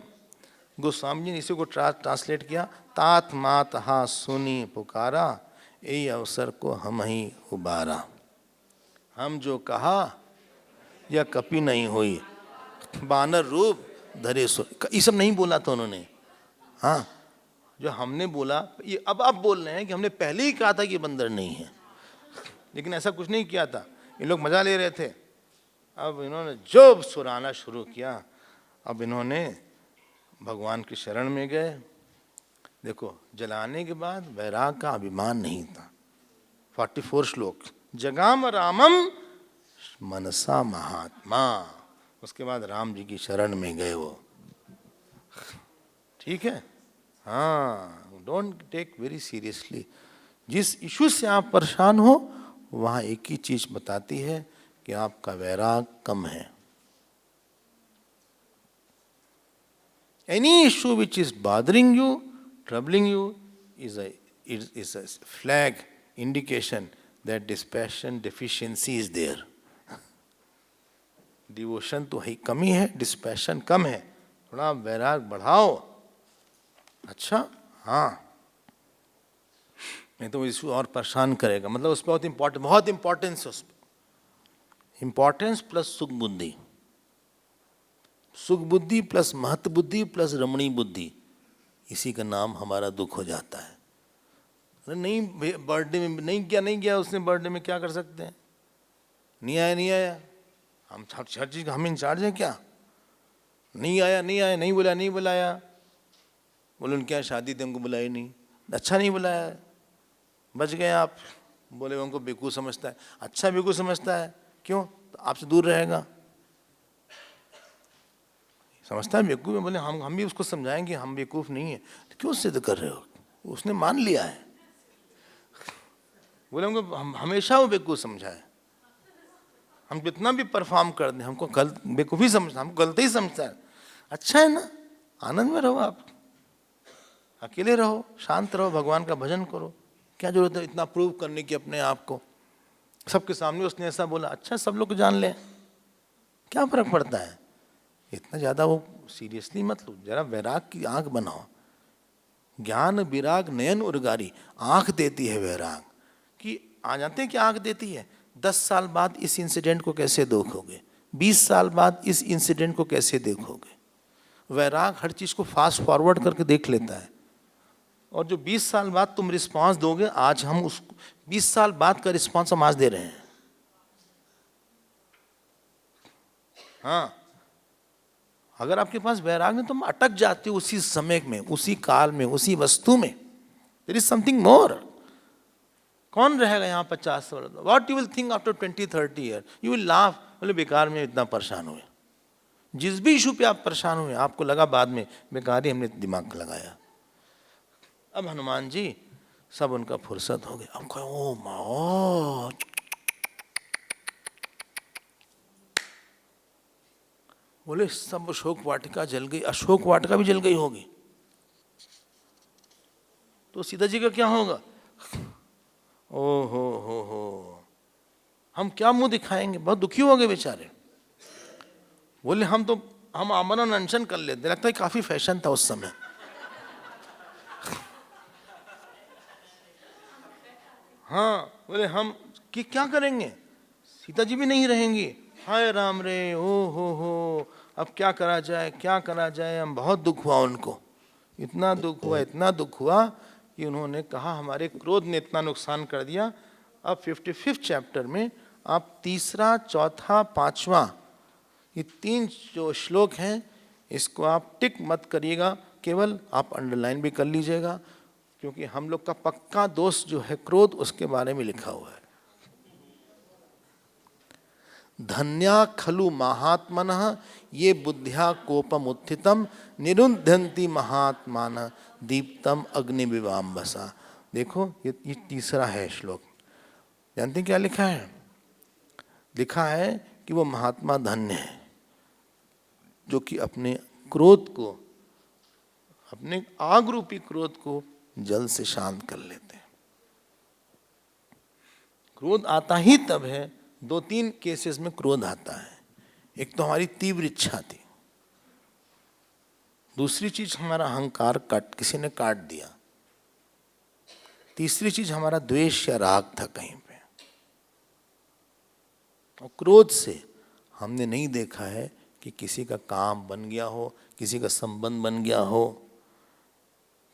Speaker 1: गोस्वामी जी ने इसी को ट्रांसलेट किया, तात मात हा सुनी पुकारा, यही अवसर को हम ही उबारा। हम जो कहा या कपि नहीं हुई, बानर रूप धरे सो, ये सब नहीं बोला था उन्होंने। हाँ, जो हमने बोला ये अब बोल रहे हैं कि हमने पहले ही कहा था कि बंदर नहीं है, लेकिन ऐसा कुछ नहीं किया था, ये लोग मजा ले रहे थे। अब इन्होंने जो सुराना शुरू किया, अब इन्होंने भगवान की शरण में गए। देखो, जलाने के बाद वैराग का अभिमान नहीं था। 44 श्लोक, जगाम रामम मनसा महात्मा, उसके बाद राम जी की शरण में गए वो। ठीक है, हाँ, डोंट टेक वेरी सीरियसली। जिस इशू से आप परेशान हो वहाँ एक ही चीज बताती है कि आपका वैराग कम है। Any issue which is bothering you, troubling you, is a flag indication that dispassion deficiency is there. Devotion तो है कमी है, डिस्पैशन कम है, थोड़ा वैराग बढ़ाओ। अच्छा, हाँ, नहीं तो इशू और परेशान करेगा। मतलब उस पर बहुत इंपॉर्टेंस है, उस पर इंपॉर्टेंस प्लस सुख बुद्धि, सुख बुद्धि प्लस महत्व बुद्धि प्लस रमणी बुद्धि, इसी का नाम हमारा दुख हो जाता है। अरे नहीं, बर्थडे में नहीं गया उसने, बर्थडे में क्या कर सकते हैं, नहीं आया, हम हर चीज हम इंचार्ज हैं क्या? नहीं आया, नहीं बुलाया, बोले उनके यहाँ शादी थी, हमको बुलाई नहीं, अच्छा नहीं बुलाया, बच गए आप। बोले उनको बेवकूफ़ समझता है। अच्छा बेवकूफ़ समझता है, क्यों? तो आपसे दूर रहेगा, समझता है बेवकूफ़ है। बोले हम भी उसको समझाएंगे हम बेवकूफ़ नहीं है। तो क्यों सिद्ध कर रहे हो? उसने मान लिया है। बोले हमको हमेशा वो बेवकूफ़ समझा है, हम जितना भी परफॉर्म कर दें हमको गलत बेवकूफ़ी समझता, हमको गलत ही समझता है। अच्छा है ना, आनंद में रहो, आप अकेले रहो, शांत रहो, भगवान का भजन करो। क्या जरूरत है इतना प्रूव करने की अपने आप को? सबके सामने उसने ऐसा बोला, अच्छा सब लोग जान लें, क्या फर्क पड़ता है? इतना ज़्यादा वो सीरियसली मत लो। जरा वैराग की आंख बनाओ। ज्ञान विराग नयन उर्गारी, आंख देती है वैराग कि आ जाते हैं कि आंख देती है। 10 साल बाद इस इंसिडेंट को कैसे देखोगे, 20 साल बाद इस इंसिडेंट को कैसे देखोगे। वैराग हर चीज़ को फास्ट फॉरवर्ड करके देख लेता है, और जो 20 साल बाद तुम रिस्पांस दोगे, आज हम उस 20 साल बाद का रिस्पांस हम आज दे रहे हैं। हाँ, अगर आपके पास वैराग नहीं, तुम अटक जाते हो उसी समय में, उसी काल में, उसी वस्तु में। There is something more. कौन रहेगा यहाँ 50 वर्ष? What you will think after 20-30 year? You will laugh, बोले बेकार में इतना परेशान हुए। जिस भी इशू पे आप परेशान हुए, आपको लगा बाद में बेकार ही हमने दिमाग लगाया। अब हनुमान जी सब उनका फुर्सत हो गया। अब कहो ओ माँ, बोले सब अशोक वाटिका जल गई। अशोक वाटिका भी जल गई होगी तो सीता जी का क्या होगा? ओ हो, हम क्या मुंह दिखाएंगे? बहुत दुखी हो गए बेचारे। बोले हम आमरण अनशन कर लेते, लगता है काफी फैशन था उस समय। हाँ, बोले हम कि क्या करेंगे, सीता जी भी नहीं रहेंगी। हाय राम रे, ओ हो, अब क्या करा जाए। हम बहुत दुख हुआ उनको, इतना दुख हुआ कि उन्होंने कहा हमारे क्रोध ने इतना नुकसान कर दिया। अब 55 चैप्टर में आप तीसरा, चौथा, पांचवा, ये 3 जो श्लोक हैं, इसको आप टिक मत करिएगा, केवल आप अंडरलाइन भी कर लीजिएगा, क्योंकि हम लोग का पक्का दोष जो है क्रोध, उसके बारे में लिखा हुआ है। धन्या खलु महात्मनः ये बुद्ध्या कोपम उत्थितम निरुद्धन्ति महात्मान दीप्तम अग्नि विवाम्बसा। देखो ये तीसरा है श्लोक। जानते हैं क्या लिखा है? लिखा है कि वो महात्मा धन्य है जो कि अपने क्रोध को, अपने आग रूपी क्रोध को जल से शांत कर लेते हैं। क्रोध आता ही तब है, 2-3 केसेस में क्रोध आता है। एक तो हमारी तीव्र इच्छा थी, दूसरी चीज हमारा अहंकार किसी ने काट दिया। तीसरी चीज हमारा द्वेष या राग था कहीं पे। और क्रोध से हमने नहीं देखा है कि किसी का काम बन गया हो, किसी का संबंध बन गया हो,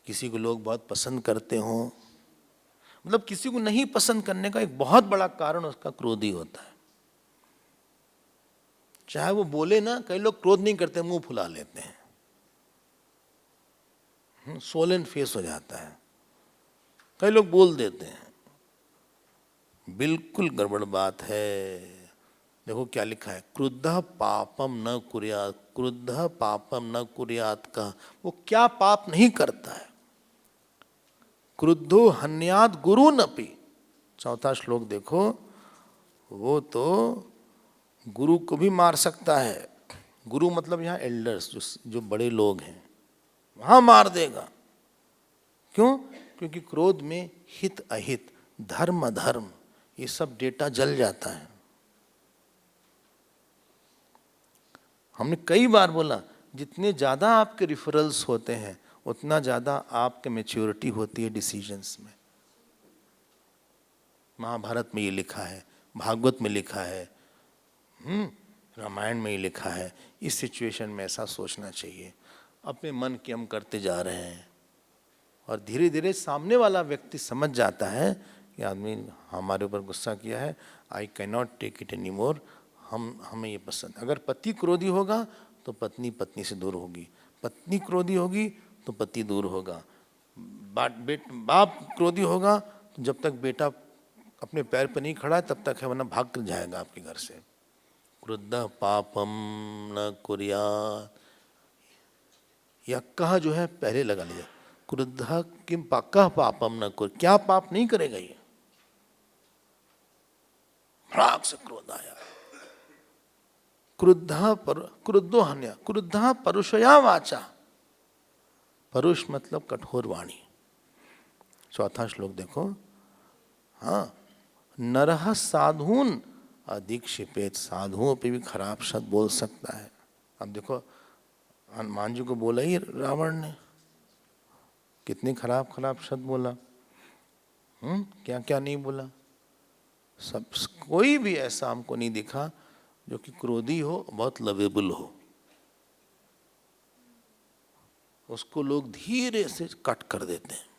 Speaker 1: किसी को लोग बहुत पसंद करते हो। मतलब किसी को नहीं पसंद करने का एक बहुत बड़ा कारण उसका क्रोध ही होता है। चाहे वो बोले ना, कई लोग क्रोध नहीं करते, मुंह फुला लेते हैं, सोलन फेस हो जाता है। कई लोग बोल देते हैं, बिल्कुल गड़बड़ बात है। देखो क्या लिखा है, क्रुद्ध पापम न कुर्यात, क्रुद्ध पापम न कुर्यात का वो क्या पाप नहीं करता है। क्रुद्धो हन्यात गुरुन अपि, चौथा श्लोक देखो, वो तो गुरु को भी मार सकता है। गुरु मतलब यहाँ एल्डर्स, जो बड़े लोग हैं, वहां मार देगा। क्यों? क्योंकि क्रोध में हित अहित, धर्म अधर्म, ये सब डेटा जल जाता है। हमने कई बार बोला, जितने ज्यादा आपके रिफरल्स होते हैं उतना ज्यादा आपके मैच्योरिटी होती है डिसीजंस में। महाभारत में ये लिखा है, भागवत में लिखा है, रामायण में ये लिखा है। इस सिचुएशन में ऐसा सोचना चाहिए। अपने मन की हम करते जा रहे हैं और धीरे धीरे सामने वाला व्यक्ति समझ जाता है कि आदमी हमारे ऊपर गुस्सा किया है, I can not take it any more, हमें ये पसंद। अगर पति क्रोधी होगा तो पत्नी पत्नी से दूर होगी, पत्नी क्रोधी होगी तो पति दूर होगा, बाप क्रोधी होगा तो जब तक बेटा अपने पैर पर नहीं खड़ा है तब तक है, वरना भाग कर जाएगा आपके घर से। क्रुद्ध पापम न कुर्यात्, या कह जो है पहले लगा लिया, क्रुद्ध किम कह पापम न कुर, क्या पाप नहीं करेगा ये। राग से क्रोध आया। क्रुद्धो हन्या, क्रुद्ध परुषया वाचा, परुष मतलब कठोर वाणी। चौथा श्लोक देखो, हाँ, नरह साधून अधिक शिपेत, साधुओं पे भी खराब शब्द बोल सकता है। अब देखो हनुमान जी को बोला ही रावण ने, कितने खराब खराब शब्द बोला, क्या क्या नहीं बोला। सब, कोई भी ऐसा हमको नहीं दिखा जो कि क्रोधी हो, बहुत लवेबल हो। उसको लोग धीरे से कट कर देते हैं।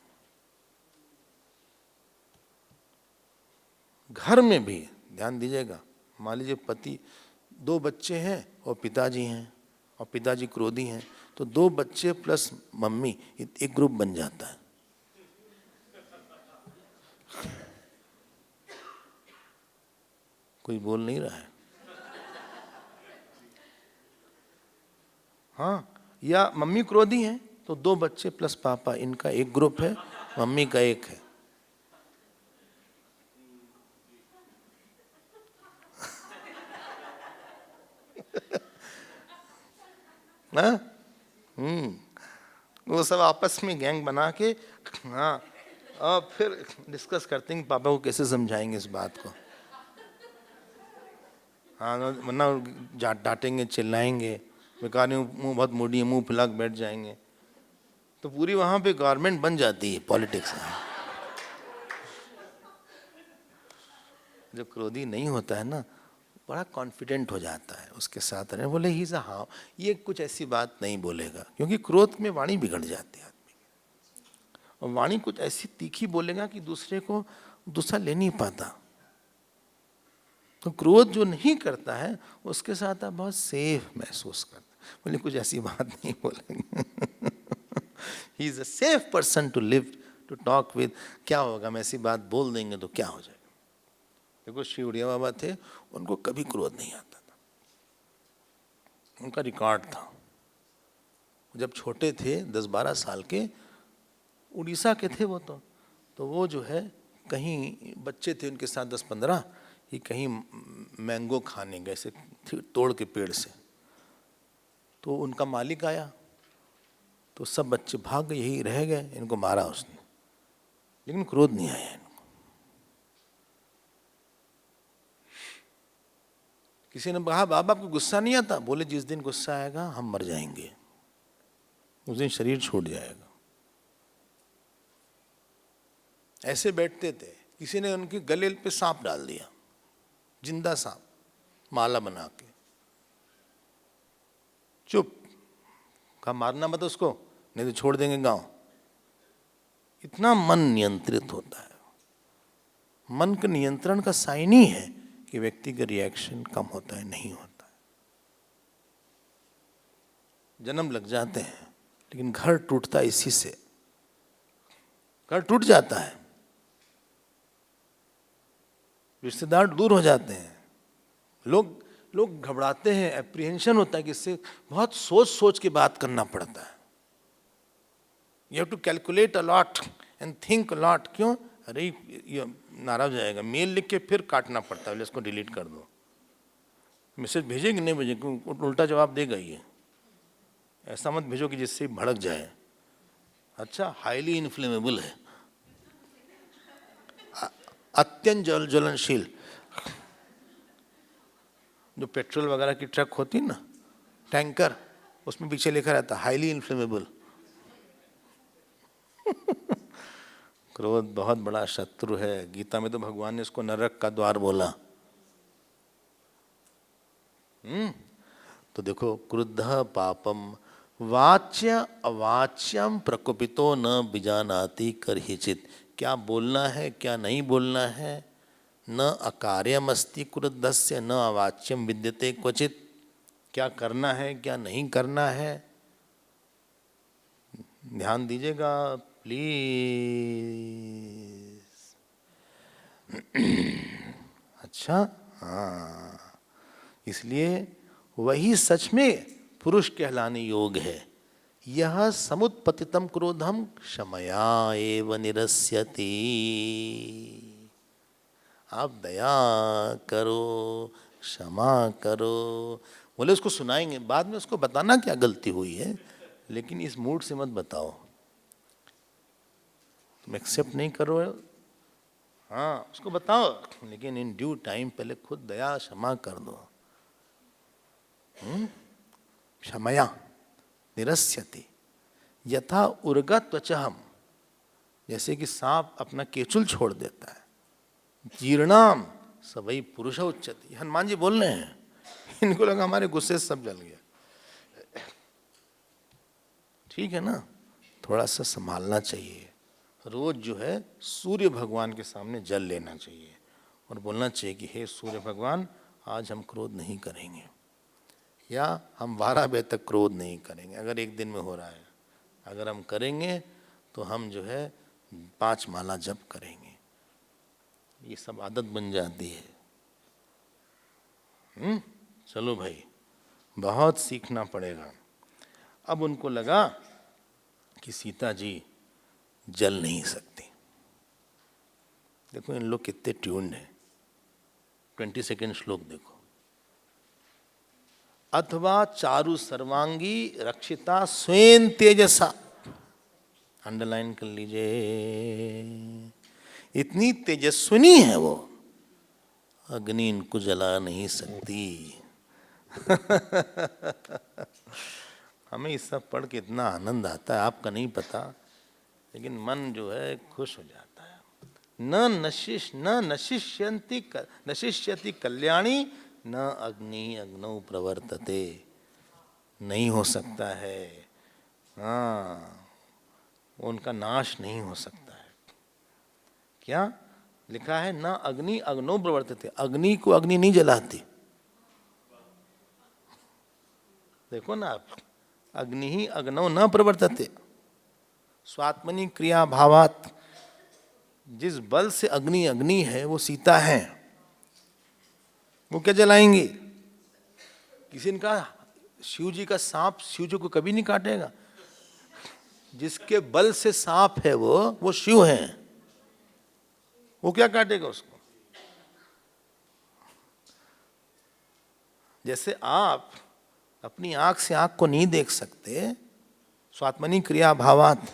Speaker 1: घर में भी ध्यान दीजिएगा, मान लीजिए पति, 2 बच्चे हैं और पिताजी हैं, और पिताजी क्रोधी हैं, तो 2 बच्चे प्लस मम्मी एक ग्रुप बन जाता है। कोई बोल नहीं रहा है। हाँ, या मम्मी क्रोधी हैं तो 2 बच्चे प्लस पापा, इनका एक ग्रुप है, मम्मी का एक है। ना, वो सब आपस में गैंग बना के, हाँ, और फिर डिस्कस करते हैं कि पापा को कैसे समझाएंगे इस बात को। हाँ, वरना डांटेंगे, चिल्लाएंगे, बेकार मुंह बहुत मोड़ी है, मुंह फुला के बैठ जाएंगे, तो पूरी वहां पे गवर्नमेंट बन जाती है पॉलिटिक्स। जब क्रोधी नहीं होता है ना, बड़ा कॉन्फिडेंट हो जाता है, उसके साथ रहे, बोले ही हाँ, ये कुछ ऐसी बात नहीं बोलेगा, क्योंकि क्रोध में वाणी बिगड़ जाती है आदमी की। और वाणी कुछ ऐसी तीखी बोलेगा कि दूसरे को दूसरा ले नहीं पाता। तो क्रोध जो नहीं करता है उसके साथ आप बहुत सेफ महसूस करते हैं। बोले कुछ ऐसी बात नहीं बोलेंगे। He is a safe person to live, to talk with. क्या होगा, हम ऐसी बात बोल देंगे तो क्या हो जाएगा। देखो श्री उड़िया बाबा थे, उनको कभी क्रोध नहीं आता था, उनका रिकॉर्ड था। जब छोटे थे 10-12 साल के, उड़ीसा के थे वो, तो वो जो है कहीं बच्चे थे उनके साथ 10-15, ये कहीं मैंगो खाने गए से तोड़ के पेड़ से, तो उनका मालिक आया, तो सब बच्चे भाग गए, यही रह गए, इनको मारा उसने, लेकिन क्रोध नहीं आया इनको। किसी ने कहा बाबा आपको गुस्सा नहीं आता? बोले जिस दिन गुस्सा आएगा हम मर जाएंगे। उस दिन शरीर छूट जाएगा। ऐसे बैठते थे, किसी ने उनके गले पे सांप डाल दिया, जिंदा सांप, माला बना के। चुप, कहा मारना मत उसको, नहीं तो छोड़ देंगे गांव। इतना मन नियंत्रित होता है। मन के नियंत्रण का साइन ही है कि व्यक्ति का रिएक्शन कम होता है, नहीं होता है। जन्म लग जाते हैं, लेकिन घर टूटता है इसी से। घर टूट जाता है, रिश्तेदार दूर हो जाते हैं, लोग घबराते हैं, एप्रीहेंशन होता है कि इससे बहुत सोच सोच के बात करना पड़ता है। You have to calculate a lot and think a lot. क्यों? अरे ये नाराज हो जाएगा, मेल लिख के फिर काटना पड़ता है, इसको डिलीट कर दो। मैसेज भेजेंगे नहीं भेजेंगे, उल्टा जवाब देगा ये। ऐसा मत भेजो कि जिससे भड़क जाए। अच्छा, हाईली इन्फ्लेमेबल है, अत्यंत ज्वलनशील। जो पेट्रोल वगैरह की ट्रक होती है ना, टैंकर, उसमें पीछे लिखा रहता हाईली इन्फ्लेमेबल। क्रोध बहुत बड़ा शत्रु है। गीता में तो भगवान ने इसको नरक का द्वार बोला। तो देखो, क्रुद्ध पापम वाच्य अवाच्यम प्रकोपितो न बीजानाति करहिचित। क्या बोलना है, क्या नहीं बोलना है। न अकार्यम अस्ति क्रुद्धस्य न अवाच्यम विद्यते क्वचित। क्या करना है, क्या नहीं करना है, ध्यान दीजिएगा प्लीज। अच्छा, हाँ, इसलिए वही सच में पुरुष कहलाने योग है। यह समुत्पतितम क्रोधम क्षमया एव निरस्यति। आप दया करो, क्षमा करो। बोले उसको सुनाएंगे, बाद में उसको बताना क्या गलती हुई है, लेकिन इस मूड से मत बताओ। तुम एक्सेप्ट नहीं करो, हाँ उसको बताओ, लेकिन इन ड्यू टाइम पहले खुद दया क्षमा कर दो। क्षमया निरस्यति यथा उर्गा त्वचहम। जैसे कि सांप अपना केचुल छोड़ देता है। जीर्णाम सवै पुरुष उच्चति। हनुमान जी बोल रहे हैं, इनको लगा हमारे गुस्से से सब जल गया। ठीक है ना, थोड़ा सा संभालना चाहिए। रोज जो है सूर्य भगवान के सामने जल लेना चाहिए और बोलना चाहिए कि हे सूर्य भगवान, आज हम क्रोध नहीं करेंगे, या हम 12 बजे तक क्रोध नहीं करेंगे। अगर एक दिन में हो रहा है, अगर हम करेंगे तो हम जो है 5 माला जप करेंगे। ये सब आदत बन जाती है। चलो भाई, बहुत सीखना पड़ेगा। अब उनको लगा कि सीता जी जल नहीं सकती। देखो इन लोग कितने ट्यून्ड हैं। 22 श्लोक देखो। अथवा चारु सर्वांगी रक्षिता स्वयं तेजसा। अंडरलाइन कर लीजिए, इतनी तेजस्विनी है वो, अग्नि इनको जला नहीं सकती। हमें ये सब पढ़ के इतना आनंद आता है, आपका नहीं पता, लेकिन मन जो है खुश हो जाता है। न नशिष्यति कल्याणी न अग्नि अग्नौ प्रवर्तते। नहीं हो सकता है, हाँ, उनका नाश नहीं हो सकता है। क्या लिखा है? न अग्नि अग्नौ प्रवर्तते। अग्नि को अग्नि नहीं जलाती। देखो ना आप, अग्नि ही अग्नौ न प्रवर्तते स्वात्मनि क्रिया भावात। जिस बल से अग्नि अग्नि है वो सीता है, वो क्या जलाएंगी? किसी ने कहा शिव जी का सांप शिव जी को कभी नहीं काटेगा। जिसके बल से सांप है वो शिव है, वो क्या काटेगा उसको? जैसे आप अपनी आंख से आंख को नहीं देख सकते, स्वात्मनि क्रिया भावात,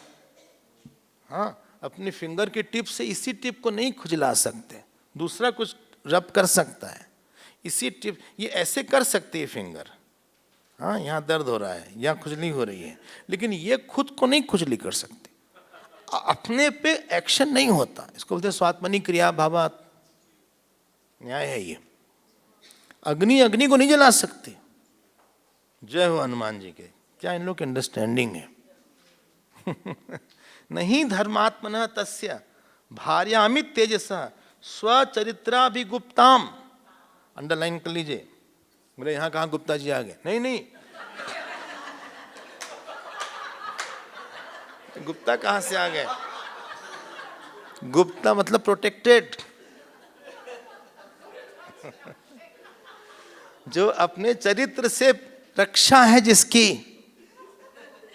Speaker 1: हाँ, अपने फिंगर के टिप से इसी टिप को नहीं खुजला सकते, दूसरा कुछ रब कर सकता है। इसी टिप ये ऐसे कर सकते है फिंगर, हाँ यहाँ दर्द हो रहा है, यहाँ खुजली हो रही है, लेकिन ये खुद को नहीं खुजली कर सकती, अपने पे एक्शन नहीं होता। इसको बोलते हैं स्वात्मनि क्रिया भावात, न्याय है ये। अग्नि अग्नि को नहीं जला सकती। जय हो हनुमान जी के। क्या इन लोग की अंडरस्टैंडिंग है? नहीं धर्मात्मनः तस्य भार्यामि तेजसा स्वचरित्राभिगुप्ताम। अंडरलाइन कर लीजिए। बोले यहां कहां गुप्ता जी आ गए? नहीं नहीं, गुप्ता कहां से आ गए? गुप्ता मतलब प्रोटेक्टेड। जो अपने चरित्र से रक्षा है जिसकी,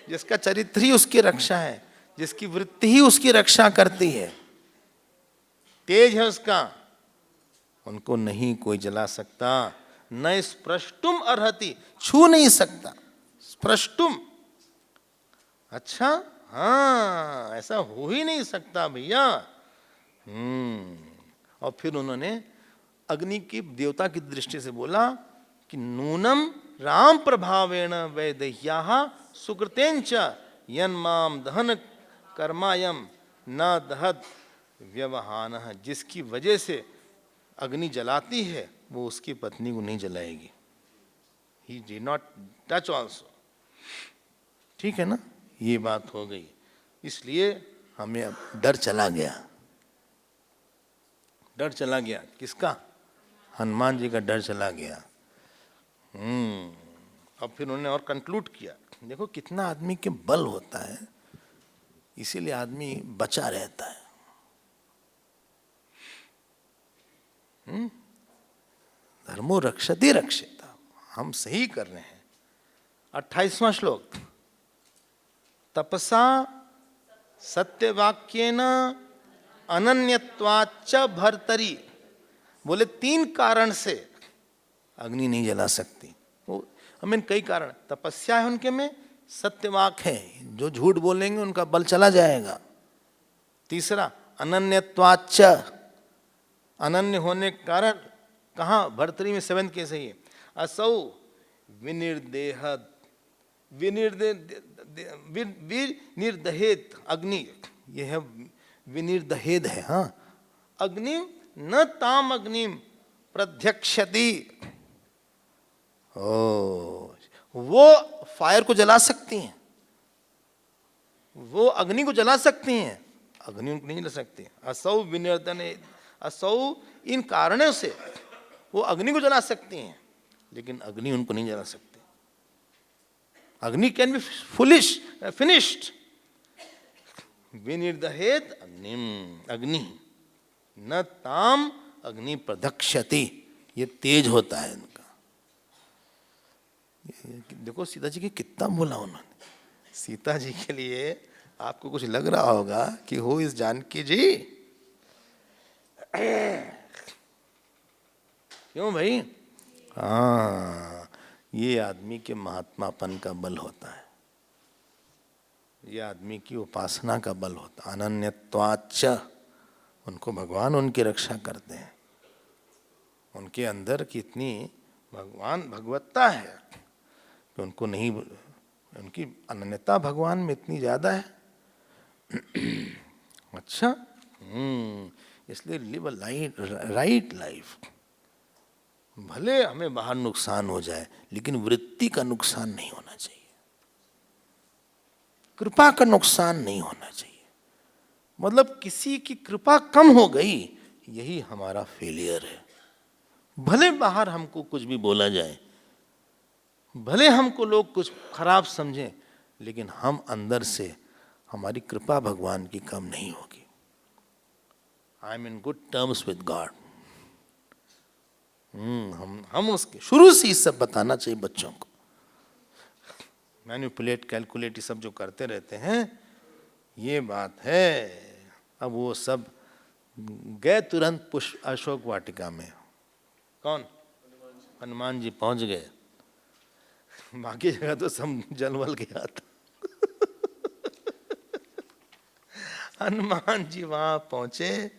Speaker 1: जिसका चरित्र ही उसकी रक्षा है, जिसकी वृत्ति ही उसकी रक्षा करती है, तेज है उसका, उनको नहीं कोई जला सकता। न स्पृष्टुम अर्हति, छू नहीं सकता। स्पृष्टुम, अच्छा हाँ, ऐसा हो ही नहीं सकता भैया। और फिर उन्होंने अग्नि की देवता की दृष्टि से बोला कि नूनम राम प्रभावेण वैदेह्याः सुकृतेंच यन्माम दहन कर्मायम न दहद व्यवहानः। जिसकी वजह से अग्नि जलाती है वो उसकी पत्नी को नहीं जलाएगी। He did not touch also. ठीक है ना, ये बात हो गई। इसलिए हमें अब डर चला गया। डर चला गया किसका? हनुमान जी का डर चला गया। अब फिर उन्होंने और कंक्लूड किया, देखो कितना आदमी के बल होता है, इसीलिए आदमी बचा रहता है। धर्मो रक्षति रक्षिता, हम सही कर रहे हैं। 28वां श्लोक, तपसा सत्यवाक्येन अनन्यत्वाच्च भर्तरी। बोले 3 कारण से अग्नि नहीं जला सकती। वो हमें कई कारण, तपस्या है उनके में, सत्यवाक है, जो झूठ बोलेंगे उनका बल चला जाएगा। तीसरा अनन्यत्वाच्च, अनन्य होने के कारण, कहाँ? भर्तरी में 7 कैसे ही है, असौ विनिर्देह विनिर्दहेत अग्नि, यह है विनिर्दहेद है। हाँ, अग्नि न ताम अग्नि प्रध्यक्षति। वो फायर को जला सकती हैं, वो अग्नि को जला सकती हैं, अग्नि उनको नहीं जला सकती। असौ विनिर्दन, असौ इन कारणों से वो अग्नि को जला सकती हैं, लेकिन अग्नि उनको नहीं जला सकती। अग्नि कैन बी फुलिश फिनिश्ड। विनिर्दहेत अग्निम, अग्नि न ताम अग्नि प्रदक्षति, ये तेज होता है इनका। देखो सीता जी के कितना बोला उन्होंने। सीता जी के लिए आपको कुछ लग रहा होगा कि हो इस जानकी जी, क्यों भाई? हाँ, ये आदमी के महात्मापन का बल होता है, ये आदमी की उपासना का बल होता है। अनन्यत्वाच्च, उनको भगवान उनकी रक्षा करते हैं। उनके अंदर कितनी भगवान भगवत्ता है कि उनको नहीं, उनकी अनन्यता भगवान में इतनी ज्यादा है। अच्छा, इसलिए लिव अ राइट लाइफ। भले हमें बाहर नुकसान हो जाए, लेकिन वृत्ति का नुकसान नहीं होना चाहिए, कृपा का नुकसान नहीं होना चाहिए। मतलब किसी की कृपा कम हो गई, यही हमारा फेलियर है। भले बाहर हमको कुछ भी बोला जाए, भले हमको लोग कुछ खराब समझें, लेकिन हम अंदर से, हमारी कृपा भगवान की कम नहीं होगी। I am in good terms with God. हम उसके शुरू से ही सब बताना चाहिए बच्चों को। मैनिपुलेट, कैलकुलेट, सब जो करते रहते हैं, ये बात है। अब वो सब गए तुरंत पुष्प अशोक वाटिका में। कौन? हनुमान जी पहुंच गए, बाकी जगह तो सब जलवल गया था। हनुमान जी वहां पहुंचे,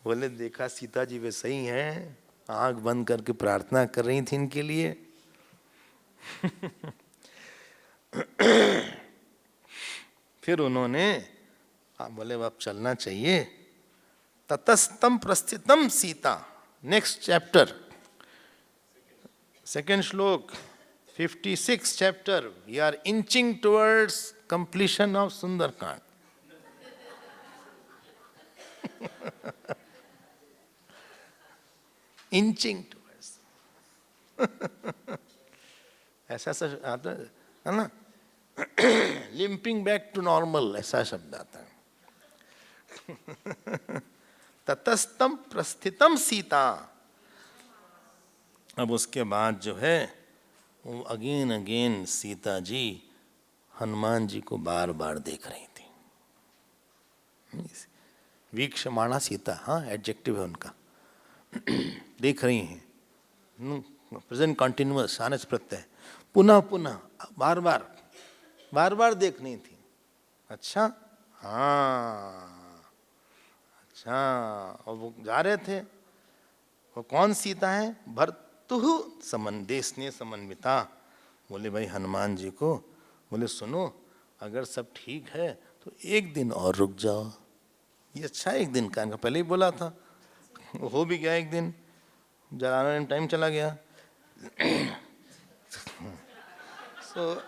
Speaker 1: बोले देखा सीता जी वे सही हैं, आंख बंद करके प्रार्थना कर रही थी इनके लिए। फिर उन्होंने बोले अब चलना चाहिए। ततस्तम प्रस्थितम Sita, next chapter, second shloka, 56 chapter, we are inching towards completion of Sundarkand. Inching towards ऐसा आता है ना, लिंपिंग बैक टू नॉर्मल, ऐसा शब्द आता है। ततस्तम प्रस्थितम सीता, अब उसके बाद जो है वो अगेन अगेन सीता जी हनुमान जी को बार बार देख रही थी। वीक्षमाणा सीता, हाँ एडजेक्टिव है उनका, देख रही हैं, प्रेजेंट कंटिन्यूअस, आनच प्रत्यय, पुनः पुनः, बार बार बार बार देख रही थी। अच्छा, हाँ अच्छा, और वो जा रहे थे, वो कौन सीता है? भर्तुः समन देशने समन्विता। बोले भाई हनुमान जी को, बोले सुनो अगर सब ठीक है तो एक दिन और रुक जाओ। ये अच्छा एक दिन का, पहले ही बोला था, हो भी गया एक दिन, जलाने में टाइम चला गया। सो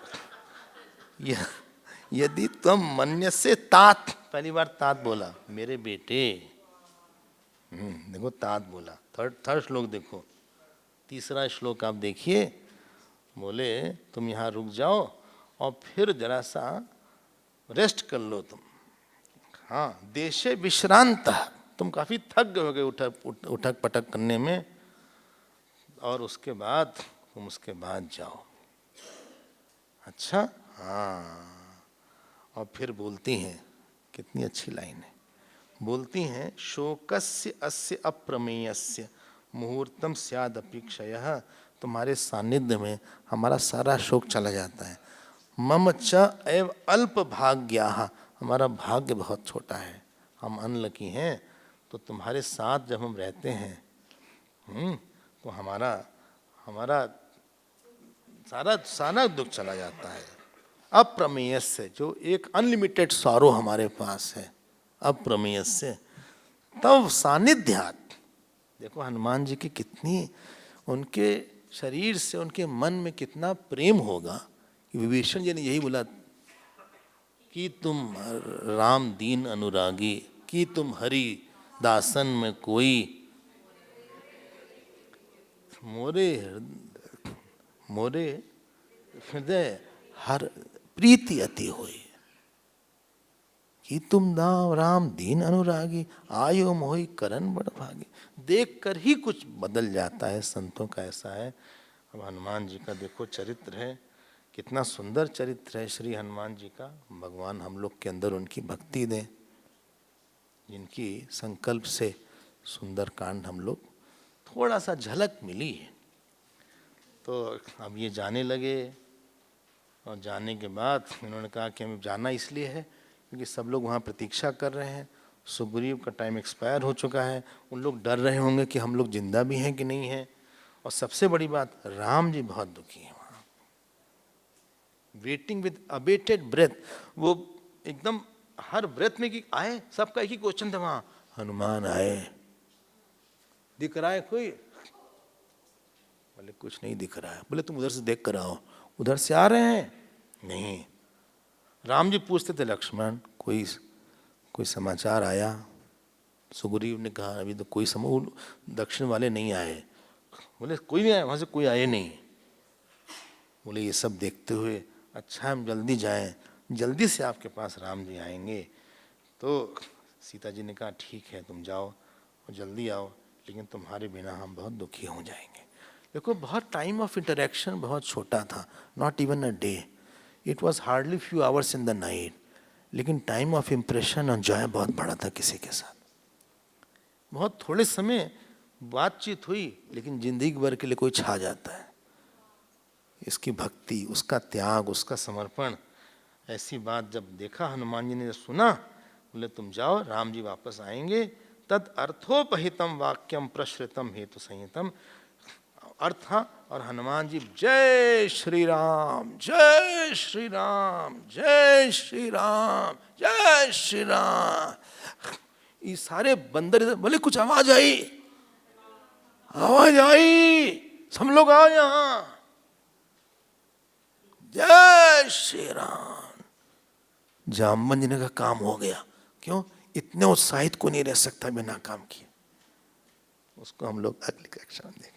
Speaker 1: यदि तुम मन्यसे तात, पहली बार तात बोला, मेरे बेटे, देखो तात बोला। थर्ड श्लोक देखो, तीसरा श्लोक आप देखिए, बोले तुम यहाँ रुक जाओ और फिर जरा सा रेस्ट कर लो तुम। हाँ, देशे विश्रांत, तुम काफी थक गए हो गए उठक पटक करने में, और उसके बाद तुम उसके बाद जाओ। अच्छा, हाँ, और फिर बोलती हैं, कितनी अच्छी लाइन है, बोलती हैं शोकस्य अस्य अप्रमेयस्य मुहूर्तम स्यादपि क्षयः, तुम्हारे सानिध्य में हमारा सारा शोक चला जाता है। मम च एव अल्प भाग्याः, हमारा भाग्य बहुत छोटा है, हम अनलकी हैं, तो तुम्हारे साथ जब हम रहते हैं तो हमारा सारा दुख चला जाता है। अप्रमेय से, जो एक अनलिमिटेड सॉरो हमारे पास है, अप्रमेय से, तब सानिध्यात, देखो हनुमान जी की कितनी, उनके शरीर से उनके मन में कितना प्रेम होगा। विभीषण जी ने यही बोला कि तुम राम दीन अनुरागी, कि तुम हरि दासन में कोई, मोरे हृदय हर प्रीति अति होई, कि तुम दाम राम दीन अनुरागी, आयो मोहि करन बड़ भागी। देख कर ही कुछ बदल जाता है, संतों का ऐसा है। अब हनुमान जी का देखो चरित्र है, कितना सुंदर चरित्र है श्री हनुमान जी का। भगवान हम लोग के अंदर उनकी भक्ति दें, जिनकी संकल्प से सुंदर कांड हम लोग थोड़ा सा झलक मिली है। तो अब ये जाने लगे, और जाने के बाद इन्होंने कहा कि हमें जाना इसलिए है क्योंकि सब लोग वहाँ प्रतीक्षा कर रहे हैं, सुग्रीव का टाइम एक्सपायर हो चुका है, उन लोग डर रहे होंगे कि हम लोग जिंदा भी हैं कि नहीं हैं, और सबसे बड़ी बात राम जी बहुत दुखी हैं वहाँ, वेटिंग विद अबेटेड ब्रेथ। वो एकदम हर ब्रेथ में कि आए, सबका एक ही क्वेश्चन था वहाँ, हनुमान आए, दिख रहा है कोई? बोले कुछ नहीं दिख रहा है। बोले तुम उधर से देख कर आओ, उधर से आ रहे हैं? नहीं। राम जी पूछते थे लक्ष्मण कोई समाचार आया? सुग्रीव ने कहा अभी तो कोई दक्षिण वाले नहीं आए। बोले कोई नहीं आया, वहां से कोई आए नहीं। बोले ये सब देखते हुए अच्छा हम जल्दी जाएं, जल्दी से आपके पास राम जी आएंगे। तो सीता जी ने कहा ठीक है तुम जाओ और जल्दी आओ, लेकिन तुम्हारे बिना हम बहुत दुखी हो जाएंगे। देखो बहुत टाइम ऑफ इंटरेक्शन बहुत छोटा था, not even a day, it was hardly few hours in the night, लेकिन टाइम ऑफ इम्प्रेशन और जॉय बहुत बड़ा था किसी के साथ। बहुत थोड़े समय बातचीत हुई, लेकिन जिंदगी भर के लिए कोई छा जाता है। इसकी भक्ति, उसका त्याग, उसका समर्पण, ऐसी बात जब देखा हनुमान जी ने, जब सुना, बोले तुम जाओ, राम जी वापस आएंगे। तद अर्थोपहितम वाक्यम प्रश्रितम हेतु संहितम, अर्थ और हनुमान जी जय श्री राम जय श्री राम जय श्री राम जय श्री राम। ये सारे बंदर इधर बोले कुछ आवाज आई, आवाज आई, सब लोग आओ यहां, जय श्री राम। जामवंत जी ने का काम हो गया। क्यों? इतने उत्साहित को नहीं रह सकता बिना काम किए। उसको हम लोग अगली कक्षा में देखेंगे।